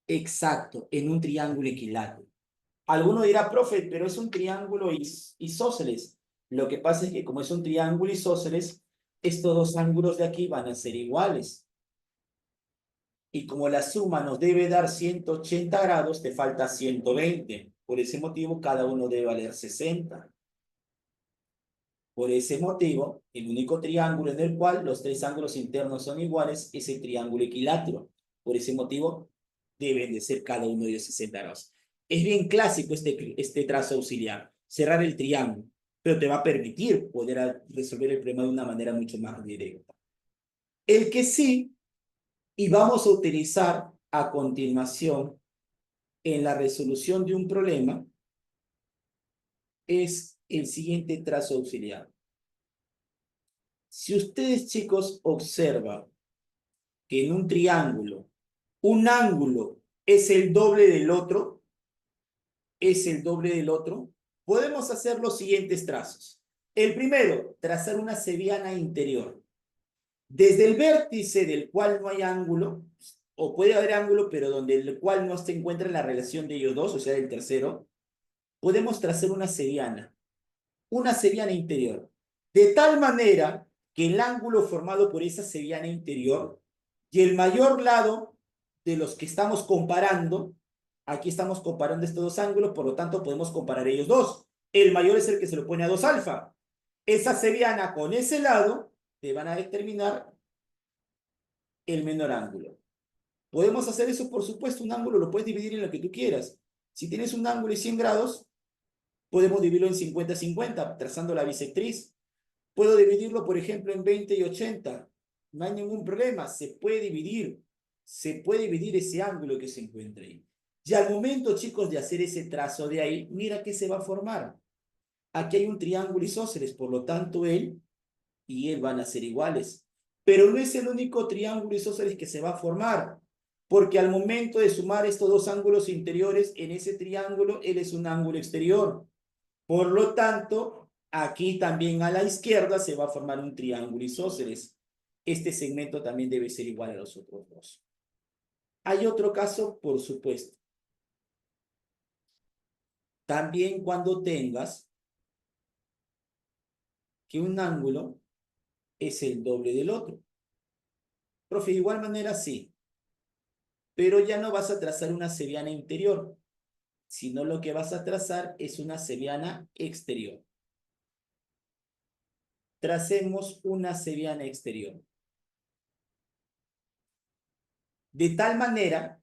Exacto, en un triángulo equilátero. Alguno dirá, profe, pero es un triángulo isósceles. Lo que pasa es que como es un triángulo isósceles, estos dos ángulos de aquí van a ser iguales. Y como la suma nos debe dar 180 grados, te falta 120. Por ese motivo, cada uno debe valer 60. Por ese motivo, el único triángulo en el cual los tres ángulos internos son iguales es el triángulo equilátero. Por ese motivo, deben de ser cada uno de ellos 60 grados. Es bien clásico este trazo auxiliar, cerrar el triángulo, pero te va a permitir poder resolver el problema de una manera mucho más directa. El que sí, y vamos a utilizar a continuación en la resolución de un problema, es el siguiente trazo auxiliar. Si ustedes, chicos, observan que en un triángulo un ángulo es el doble del otro, podemos hacer los siguientes trazos. El primero, trazar una seriana interior. Desde el vértice del cual no hay ángulo, o puede haber ángulo, pero donde el cual no se encuentra en la relación de ellos dos, o sea, del tercero, podemos trazar una seriana interior, de tal manera que el ángulo formado por esa seriana interior y el mayor lado de los que estamos comparando, aquí estamos comparando estos dos ángulos, por lo tanto podemos comparar ellos dos. El mayor es el que se lo pone a 2 alfa. Esa seriana con ese lado te van a determinar el menor ángulo. Podemos hacer eso, por supuesto, un ángulo lo puedes dividir en lo que tú quieras. Si tienes un ángulo de 100 grados, podemos dividirlo en 50-50, trazando la bisectriz. Puedo dividirlo, por ejemplo, en 20 y 80. No hay ningún problema, se puede dividir ese ángulo que se encuentra ahí. Y al momento, chicos, de hacer ese trazo de ahí, mira qué se va a formar. Aquí hay un triángulo isósceles, por lo tanto, él y él van a ser iguales. Pero no es el único triángulo isósceles que se va a formar, porque al momento de sumar estos dos ángulos interiores en ese triángulo, él es un ángulo exterior. Por lo tanto, aquí también a la izquierda se va a formar un triángulo isósceles. Este segmento también debe ser igual a los otros dos. Hay otro caso, por supuesto. También cuando tengas que un ángulo es el doble del otro. Profe, de igual manera sí, pero ya no vas a trazar una seriana interior, sino lo que vas a trazar es una seriana exterior. Tracemos una seriana exterior. De tal manera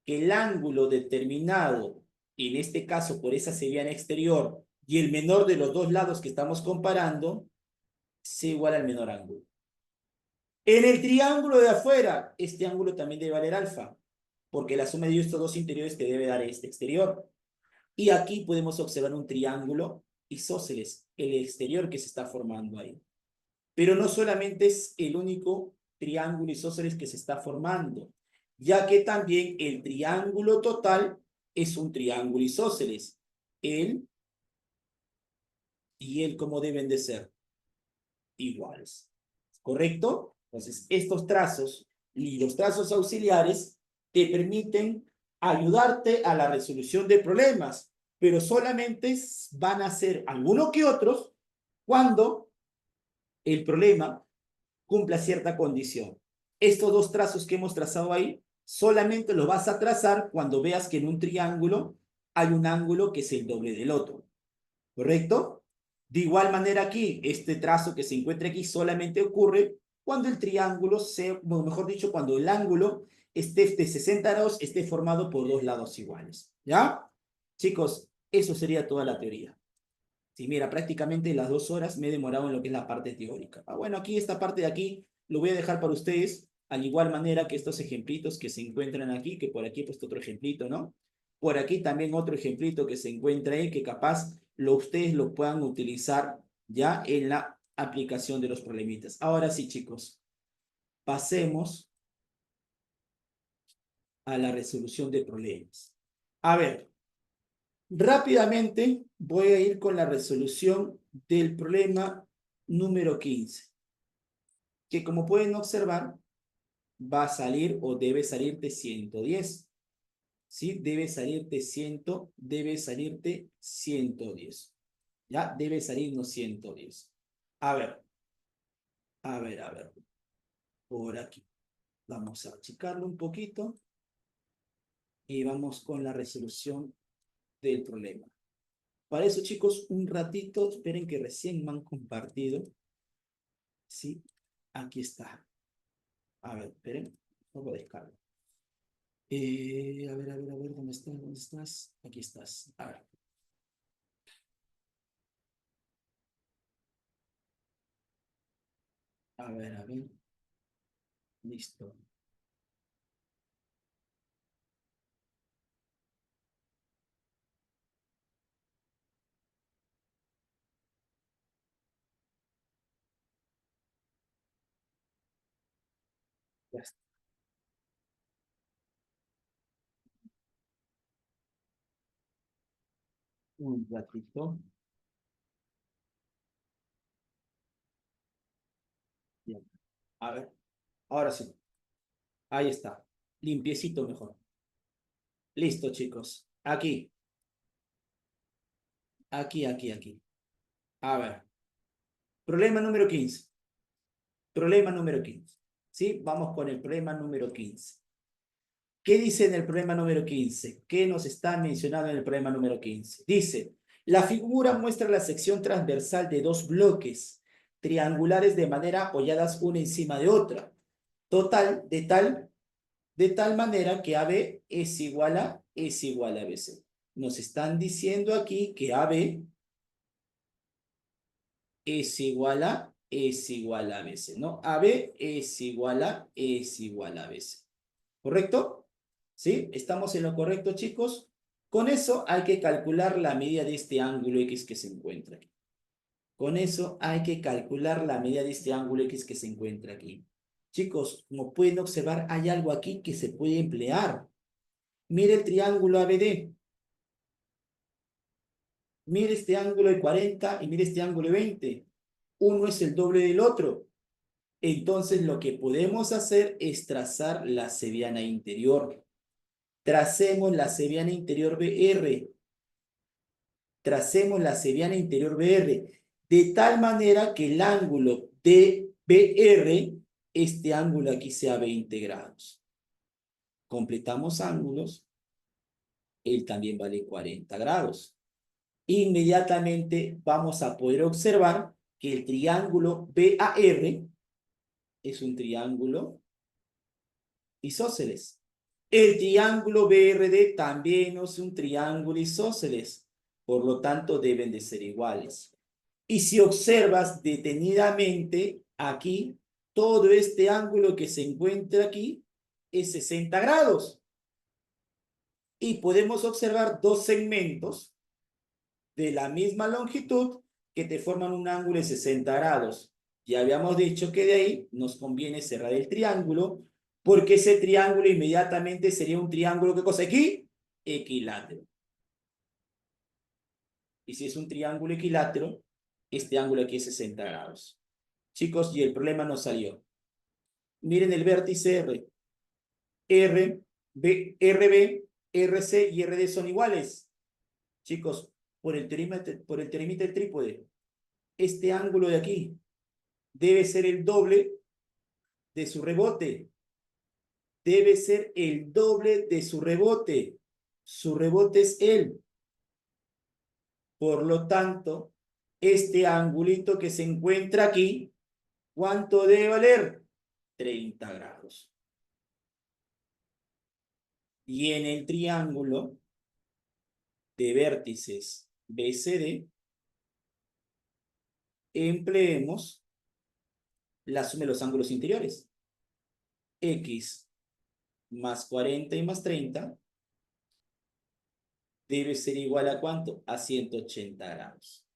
que el ángulo determinado, en este caso por esa seriana exterior, y el menor de los dos lados que estamos comparando, sea igual al menor ángulo. En el triángulo de afuera, este ángulo también debe valer alfa, porque la suma de estos dos interiores te debe dar este exterior. Y aquí podemos observar un triángulo isósceles, el exterior que se está formando ahí. Pero no solamente es el único triángulo isósceles que se está formando, ya que también el triángulo total es un triángulo isósceles. Él y él, ¿cómo deben de ser? Iguales. ¿Correcto? Entonces, estos trazos y los trazos auxiliares te permiten ayudarte a la resolución de problemas, pero solamente van a ser algunos que otros cuando el problema cumpla cierta condición. Estos dos trazos que hemos trazado ahí, solamente los vas a trazar cuando veas que en un triángulo hay un ángulo que es el doble del otro. ¿Correcto? De igual manera aquí, este trazo que se encuentra aquí solamente ocurre cuando el triángulo bueno, mejor dicho, cuando el ángulo esté de 60 grados esté formado por dos lados iguales. ¿Ya? Chicos, eso sería toda la teoría. Sí, mira, prácticamente las 2 horas me he demorado en lo que es la parte teórica. Bueno, aquí esta parte de aquí lo voy a dejar para ustedes, al igual manera que estos ejemplitos que se encuentran aquí, que por aquí he puesto otro ejemplito, ¿no? Por aquí también otro ejemplito que se encuentra ahí, que capaz ustedes lo puedan utilizar ya en la aplicación de los problemitas. Ahora sí, chicos, pasemos a la resolución de problemas. A ver, rápidamente voy a ir con la resolución del problema número 15, que como pueden observar, va a salir o debe salirte 110. ¿Sí? Debe salirte 110. ¿Ya? Debe salirnos 110. A ver, a ver. Por aquí. Vamos a achicarlo un poquito y vamos con la resolución del problema. Para eso, chicos, un ratito, esperen que recién me han compartido. Sí, aquí está. A ver, esperen, luego descargo. A ver, ¿dónde estás? ¿Dónde estás? Aquí estás. A ver. Listo. Ya está. Un ratito. Ya. A ver, ahora sí. Ahí está. Limpiecito mejor. Listo, chicos. Aquí. A ver. Problema número 15. Problema número 15. ¿Sí? Vamos con el problema número 15. ¿Qué dice en el problema número 15? ¿Qué nos está mencionando en el problema número 15? Dice, la figura muestra la sección transversal de dos bloques triangulares de manera apoyadas una encima de otra. Total, de tal manera que AB es igual a BC. Nos están diciendo aquí que AB es igual a BC, ¿no? AB es igual a BC. ¿Correcto? ¿Sí? ¿Estamos en lo correcto, chicos? Con eso hay que calcular la medida de este ángulo X que se encuentra aquí. Con eso hay que calcular la medida de este ángulo X que se encuentra aquí. Chicos, como pueden observar, hay algo aquí que se puede emplear. Mire el triángulo ABD. Mire este ángulo de 40 y mire este ángulo de 20. Uno es el doble del otro. Entonces lo que podemos hacer es trazar la seriana interior. Tracemos la seriana interior BR. Tracemos la seriana interior BR. De tal manera que el ángulo de BR, este ángulo aquí sea 20 grados. Completamos ángulos, él también vale 40 grados. Inmediatamente vamos a poder observar que el triángulo BAR es un triángulo isósceles. El triángulo BRD también es un triángulo isósceles, por lo tanto deben de ser iguales. Y si observas detenidamente aquí, todo este ángulo que se encuentra aquí es 60 grados. Y podemos observar dos segmentos de la misma longitud que te forman un ángulo de 60 grados. Ya habíamos dicho que de ahí nos conviene cerrar el triángulo, porque ese triángulo inmediatamente sería un triángulo, ¿qué cosa aquí? Equilátero. Y si es un triángulo equilátero, este ángulo aquí es 60 grados. Chicos, y el problema nos salió. Miren el vértice R. RB, RC y RD son iguales. Chicos, por el teorema del trípode, este ángulo de aquí debe ser el doble de su rebote. Debe ser el doble de su rebote. Su rebote es él. Por lo tanto, este angulito que se encuentra aquí, ¿cuánto debe valer? 30 grados. Y en el triángulo de vértices BCD, empleemos la suma de los ángulos interiores. X más 40 y más 30 debe ser igual a ¿cuánto? A 180 grados.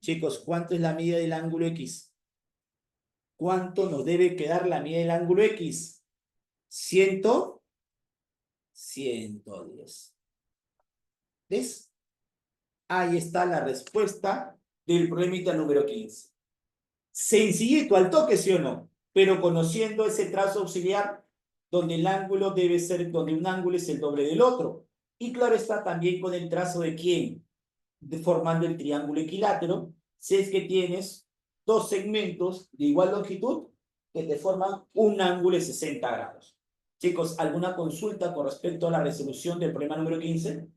Chicos, ¿cuánto es la medida del ángulo X? ¿Cuánto nos debe quedar la medida del ángulo X? 100, 110. ¿Ves? Ahí está la respuesta del problemita número 15. Sencillito, al toque, ¿sí o no? Pero conociendo ese trazo auxiliar donde el ángulo debe ser, donde un ángulo es el doble del otro. Y claro está también con el trazo de quién, formando el triángulo equilátero, si es que tienes dos segmentos de igual longitud que te forman un ángulo de 60 grados. Chicos, ¿alguna consulta con respecto a la resolución del problema número 15?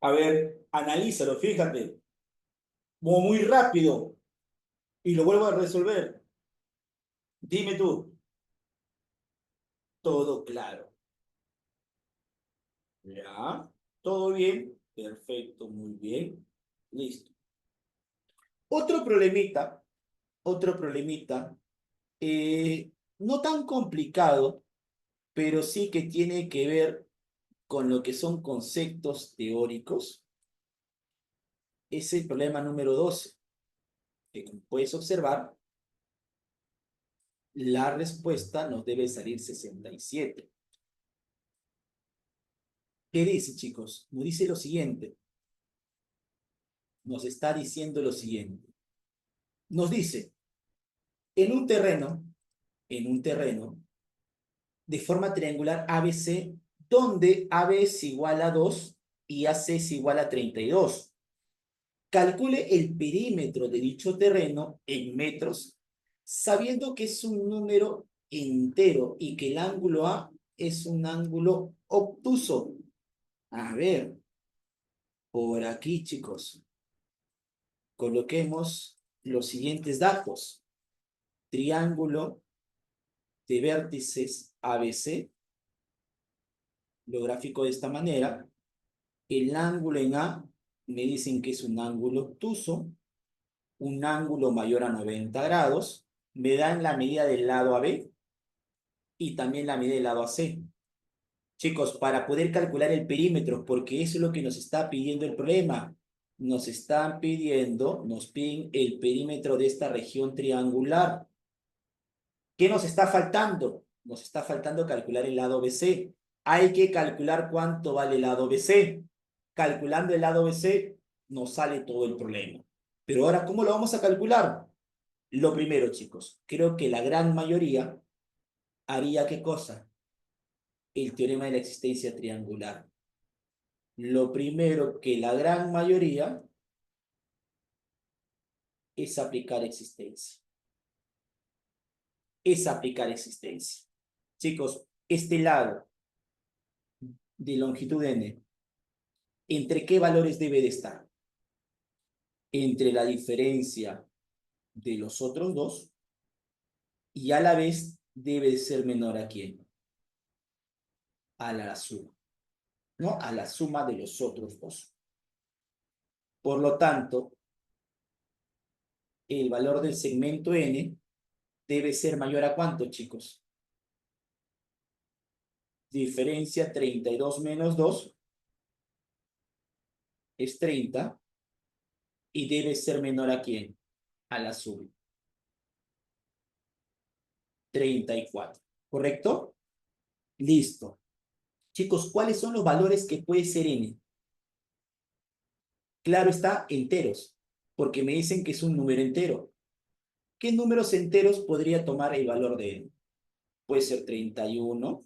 A ver, analízalo, fíjate, muy rápido y lo vuelvo a resolver. Dime tú. Todo claro. Ya. ¿Todo bien? Perfecto, muy bien. Listo. Otro problemita, otro problemita, no tan complicado, pero sí que tiene que ver con lo que son conceptos teóricos. Es el problema número 12, que como puedes observar, la respuesta nos debe salir 67. ¿Qué dice, chicos? Nos dice lo siguiente. Nos está diciendo lo siguiente. Nos dice, en un terreno, en un terreno, de forma triangular ABC, donde AB es igual a 2 y AC es igual a 32. Calcule el perímetro de dicho terreno en metros, sabiendo que es un número entero y que el ángulo A es un ángulo obtuso. A ver, por aquí, chicos, coloquemos los siguientes datos. Triángulo de vértices ABC, lo gráfico de esta manera. El ángulo en A me dicen que es un ángulo obtuso, un ángulo mayor a 90 grados. Me dan la medida del lado AB y también la medida del lado AC. Chicos, para poder calcular el perímetro, porque eso es lo que nos está pidiendo el problema. Nos están pidiendo, nos piden el perímetro de esta región triangular. ¿Qué nos está faltando? Nos está faltando calcular el lado BC. Hay que calcular cuánto vale el lado BC. Calculando el lado BC nos sale todo el problema. Pero ahora, ¿cómo lo vamos a calcular? Lo primero, chicos, creo que la gran mayoría haría ¿qué cosa? El teorema de la existencia triangular. Lo primero que la gran mayoría es aplicar existencia. Es aplicar existencia. Chicos, este lado de longitud n, ¿entre qué valores debe de estar? Entre la diferencia de los otros dos y a la vez debe de ser menor a quién? A la suma, ¿no? A la suma de los otros dos. Por lo tanto, el valor del segmento n debe ser mayor a ¿cuánto, chicos? Diferencia 32 menos 2 es 30 y debe ser menor a quién? A la suma. 34. ¿Correcto? Listo. Chicos, ¿cuáles son los valores que puede ser n? Claro está, enteros, porque me dicen que es un número entero. ¿Qué números enteros podría tomar el valor de n? Puede ser 31,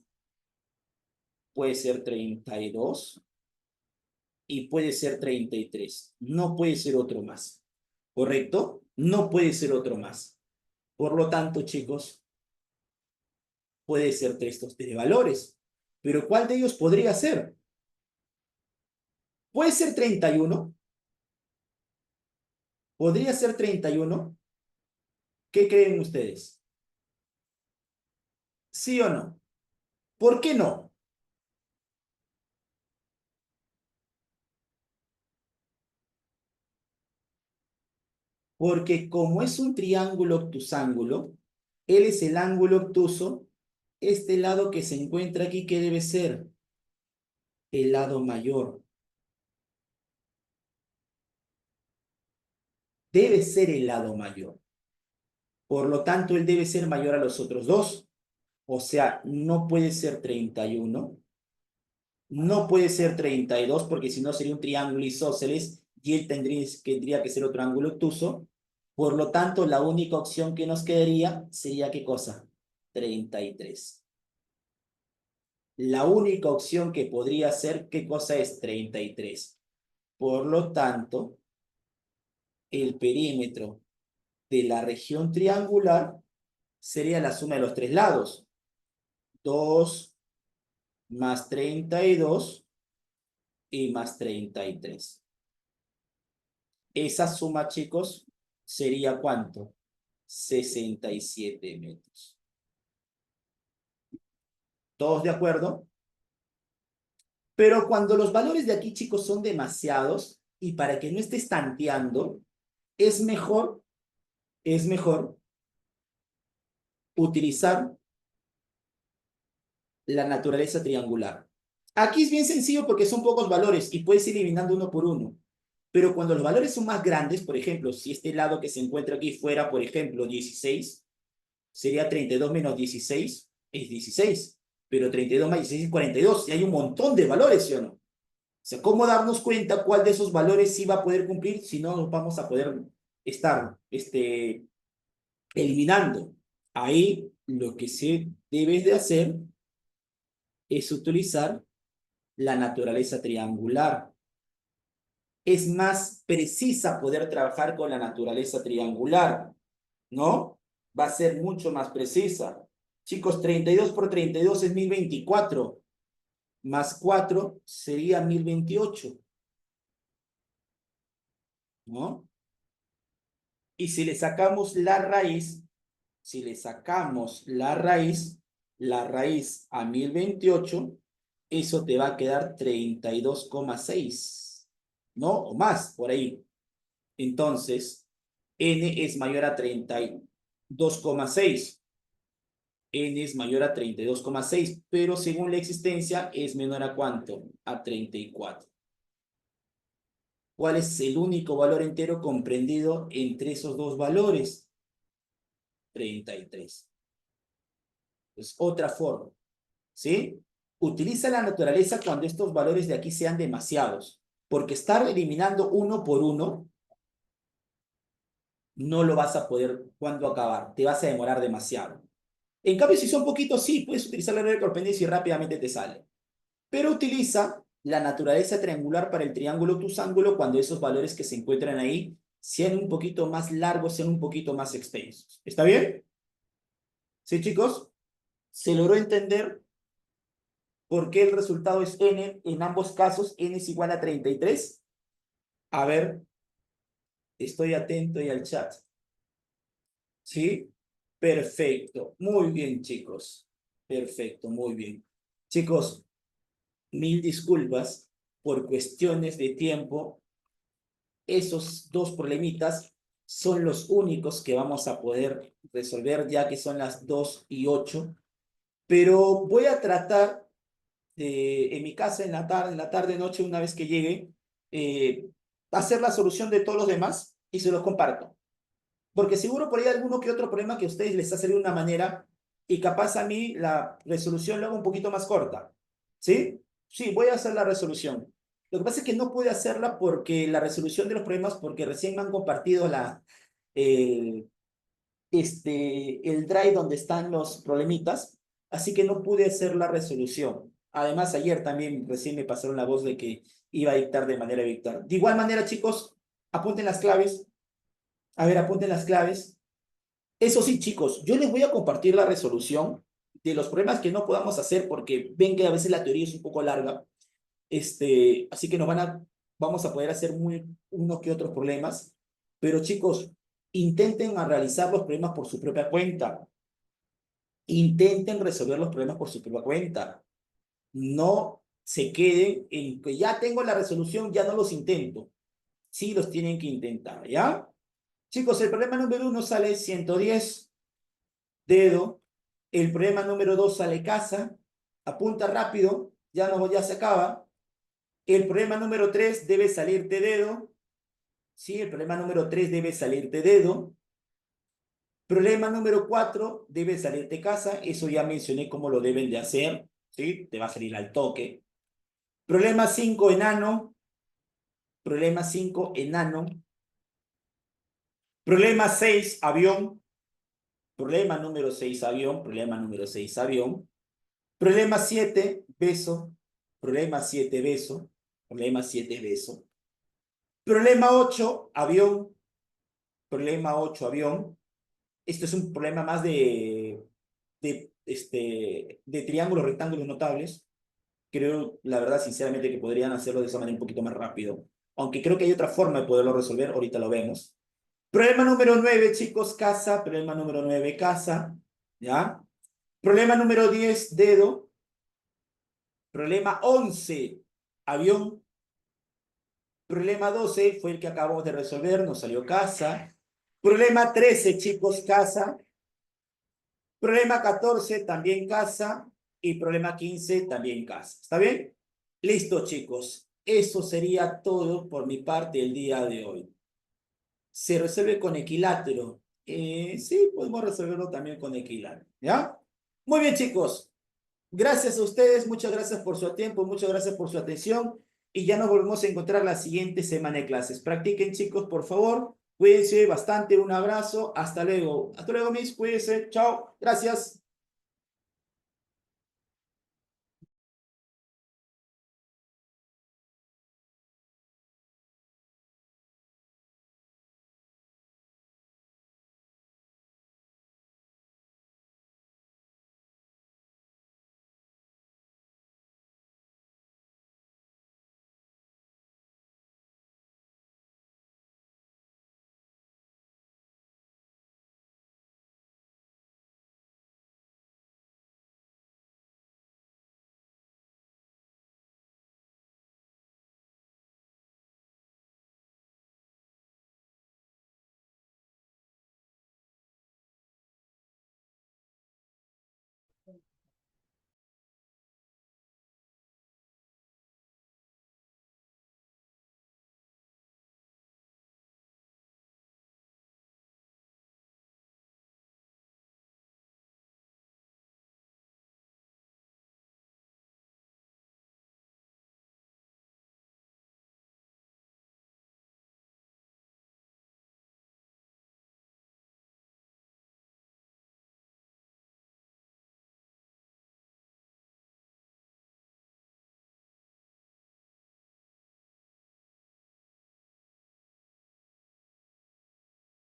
puede ser 32 y puede ser 33. No puede ser otro más. ¿Correcto? No puede ser otro más. Por lo tanto, chicos, puede ser estos tres valores. Pero ¿cuál de ellos podría ser? ¿Puede ser 31? ¿Podría ser 31? ¿Qué creen ustedes? ¿Sí o no? ¿Por qué no? Porque como es un triángulo obtusángulo, él es el ángulo obtuso, este lado que se encuentra aquí, ¿qué debe ser? El lado mayor. Debe ser el lado mayor. Por lo tanto, él debe ser mayor a los otros dos. O sea, no puede ser 31, no puede ser 32, porque si no sería un triángulo isósceles y él tendría que ser otro ángulo obtuso. Por lo tanto, la única opción que nos quedaría sería ¿qué cosa? 33. La única opción que podría ser ¿qué cosa es? 33. Por lo tanto, el perímetro de la región triangular sería la suma de los tres lados. 2 más 32 y más 33. Esa suma, chicos, sería ¿cuánto? 67 metros. ¿Todos de acuerdo? Pero cuando los valores de aquí, chicos, son demasiados, y para que no estés tanteando, es mejor utilizar la naturaleza triangular. Aquí es bien sencillo porque son pocos valores y puedes ir eliminando uno por uno. Pero cuando los valores son más grandes, por ejemplo, si este lado que se encuentra aquí fuera, por ejemplo, 16, sería 32 menos 16, es 16. Pero 32 más 16 es 42, y hay un montón de valores, ¿sí o no? O sea, ¿cómo darnos cuenta cuál de esos valores sí va a poder cumplir si no nos vamos a poder estar eliminando? Ahí lo que se debe de hacer es utilizar la naturaleza triangular. Es más precisa poder trabajar con la naturaleza triangular, ¿no? Va a ser mucho más precisa. Chicos, 32 por 32 es 1024, más 4 sería 1028, ¿no? Y si le sacamos la raíz, si le sacamos la raíz a 1028, eso te va a quedar 32,6, ¿no? O más, por ahí. Entonces, n es mayor a 32,6. N es mayor a 32,6, pero según la existencia es menor a ¿cuánto? A 34. ¿Cuál es el único valor entero comprendido entre esos dos valores? 33. Es otra forma, ¿sí? Utiliza la naturaleza cuando estos valores de aquí sean demasiados, porque estar eliminando uno por uno no lo vas a poder cuando acabar, te vas a demorar demasiado. En cambio, si son poquitos, sí, puedes utilizar la regla de correspondencia y rápidamente te sale. Pero utiliza la naturaleza triangular para el triángulo obtusángulo cuando esos valores que se encuentran ahí sean un poquito más largos, sean un poquito más extensos. ¿Está bien? ¿Sí, chicos? ¿Se logró entender por qué el resultado es n en ambos casos? N es igual a 33. A ver, estoy atento y al chat. ¿Sí? Perfecto. Muy bien, chicos. Perfecto, muy bien. Chicos, mil disculpas por cuestiones de tiempo. Esos dos problemitas son los únicos que vamos a poder resolver ya que son las 2:08. Pero voy a tratar de, en mi casa en la tarde, noche, una vez que llegue, eh, hacer la solución de todos los demás y se los comparto. Porque seguro por ahí hay alguno que otro problema que a ustedes les ha salido de una manera y capaz a mí la resolución lo hago un poquito más corta. ¿Sí? Sí, voy a hacer la resolución. Lo que pasa es que no pude hacerla porque la resolución de los problemas, porque recién me han compartido eh, el drive donde están los problemitas, así que no pude hacer la resolución. Además, ayer también recién me pasaron la voz de que iba a dictar de manera dictar. De igual manera, chicos, apunten las claves. A ver, apunten las claves. Eso sí, chicos, yo les voy a compartir la resolución de los problemas que no podamos hacer porque ven que a veces la teoría es un poco larga. Así que vamos a poder hacer unos que otros problemas. Pero chicos, intenten a realizar los problemas por su propia cuenta. Intenten resolver los problemas por su propia cuenta. No se queden en que ya tengo la resolución, ya no los intento. Sí los tienen que intentar, ¿ya? Chicos, el problema número 1 sale 110, dedo. El problema número 2 sale casa. Apunta rápido, ya se acaba. El problema número 3 debe salirte dedo. Sí, el problema número 3 debe salirte dedo. Problema número 4 debe salirte casa. Eso ya mencioné cómo lo deben de hacer. ¿Sí? Te va a salir al toque. Problema 5 enano. Problema 5 enano. Problema 6 avión. Problema número 6 avión. Problema número 6 avión. Problema 7 beso. Problema 7 beso. Problema 7 beso. Problema 8 avión. Problema 8 avión. Esto es un problema más de triángulos, rectángulos notables. Creo, la verdad, sinceramente, que podrían hacerlo de esa manera un poquito más rápido. Aunque creo que hay otra forma de poderlo resolver, ahorita lo vemos. Problema número 9, chicos, casa. Problema número 9, casa. ¿Ya? Problema número 10, dedo. Problema 11, avión. Problema 12 fue el que acabamos de resolver, nos salió casa. Problema 13, chicos, casa. Problema 14, también casa. Y problema 15, también casa. ¿Está bien? Listo, chicos. Eso sería todo por mi parte el día de hoy. Se resuelve con equilátero. Sí, podemos resolverlo también con equilátero. ¿Ya? Muy bien, chicos. Gracias a ustedes, muchas gracias por su tiempo, muchas gracias por su atención y ya nos volvemos a encontrar la siguiente semana de clases. Practiquen, chicos, por favor. Cuídense bastante, un abrazo, hasta luego. Hasta luego, mis, cuídense, chao, gracias.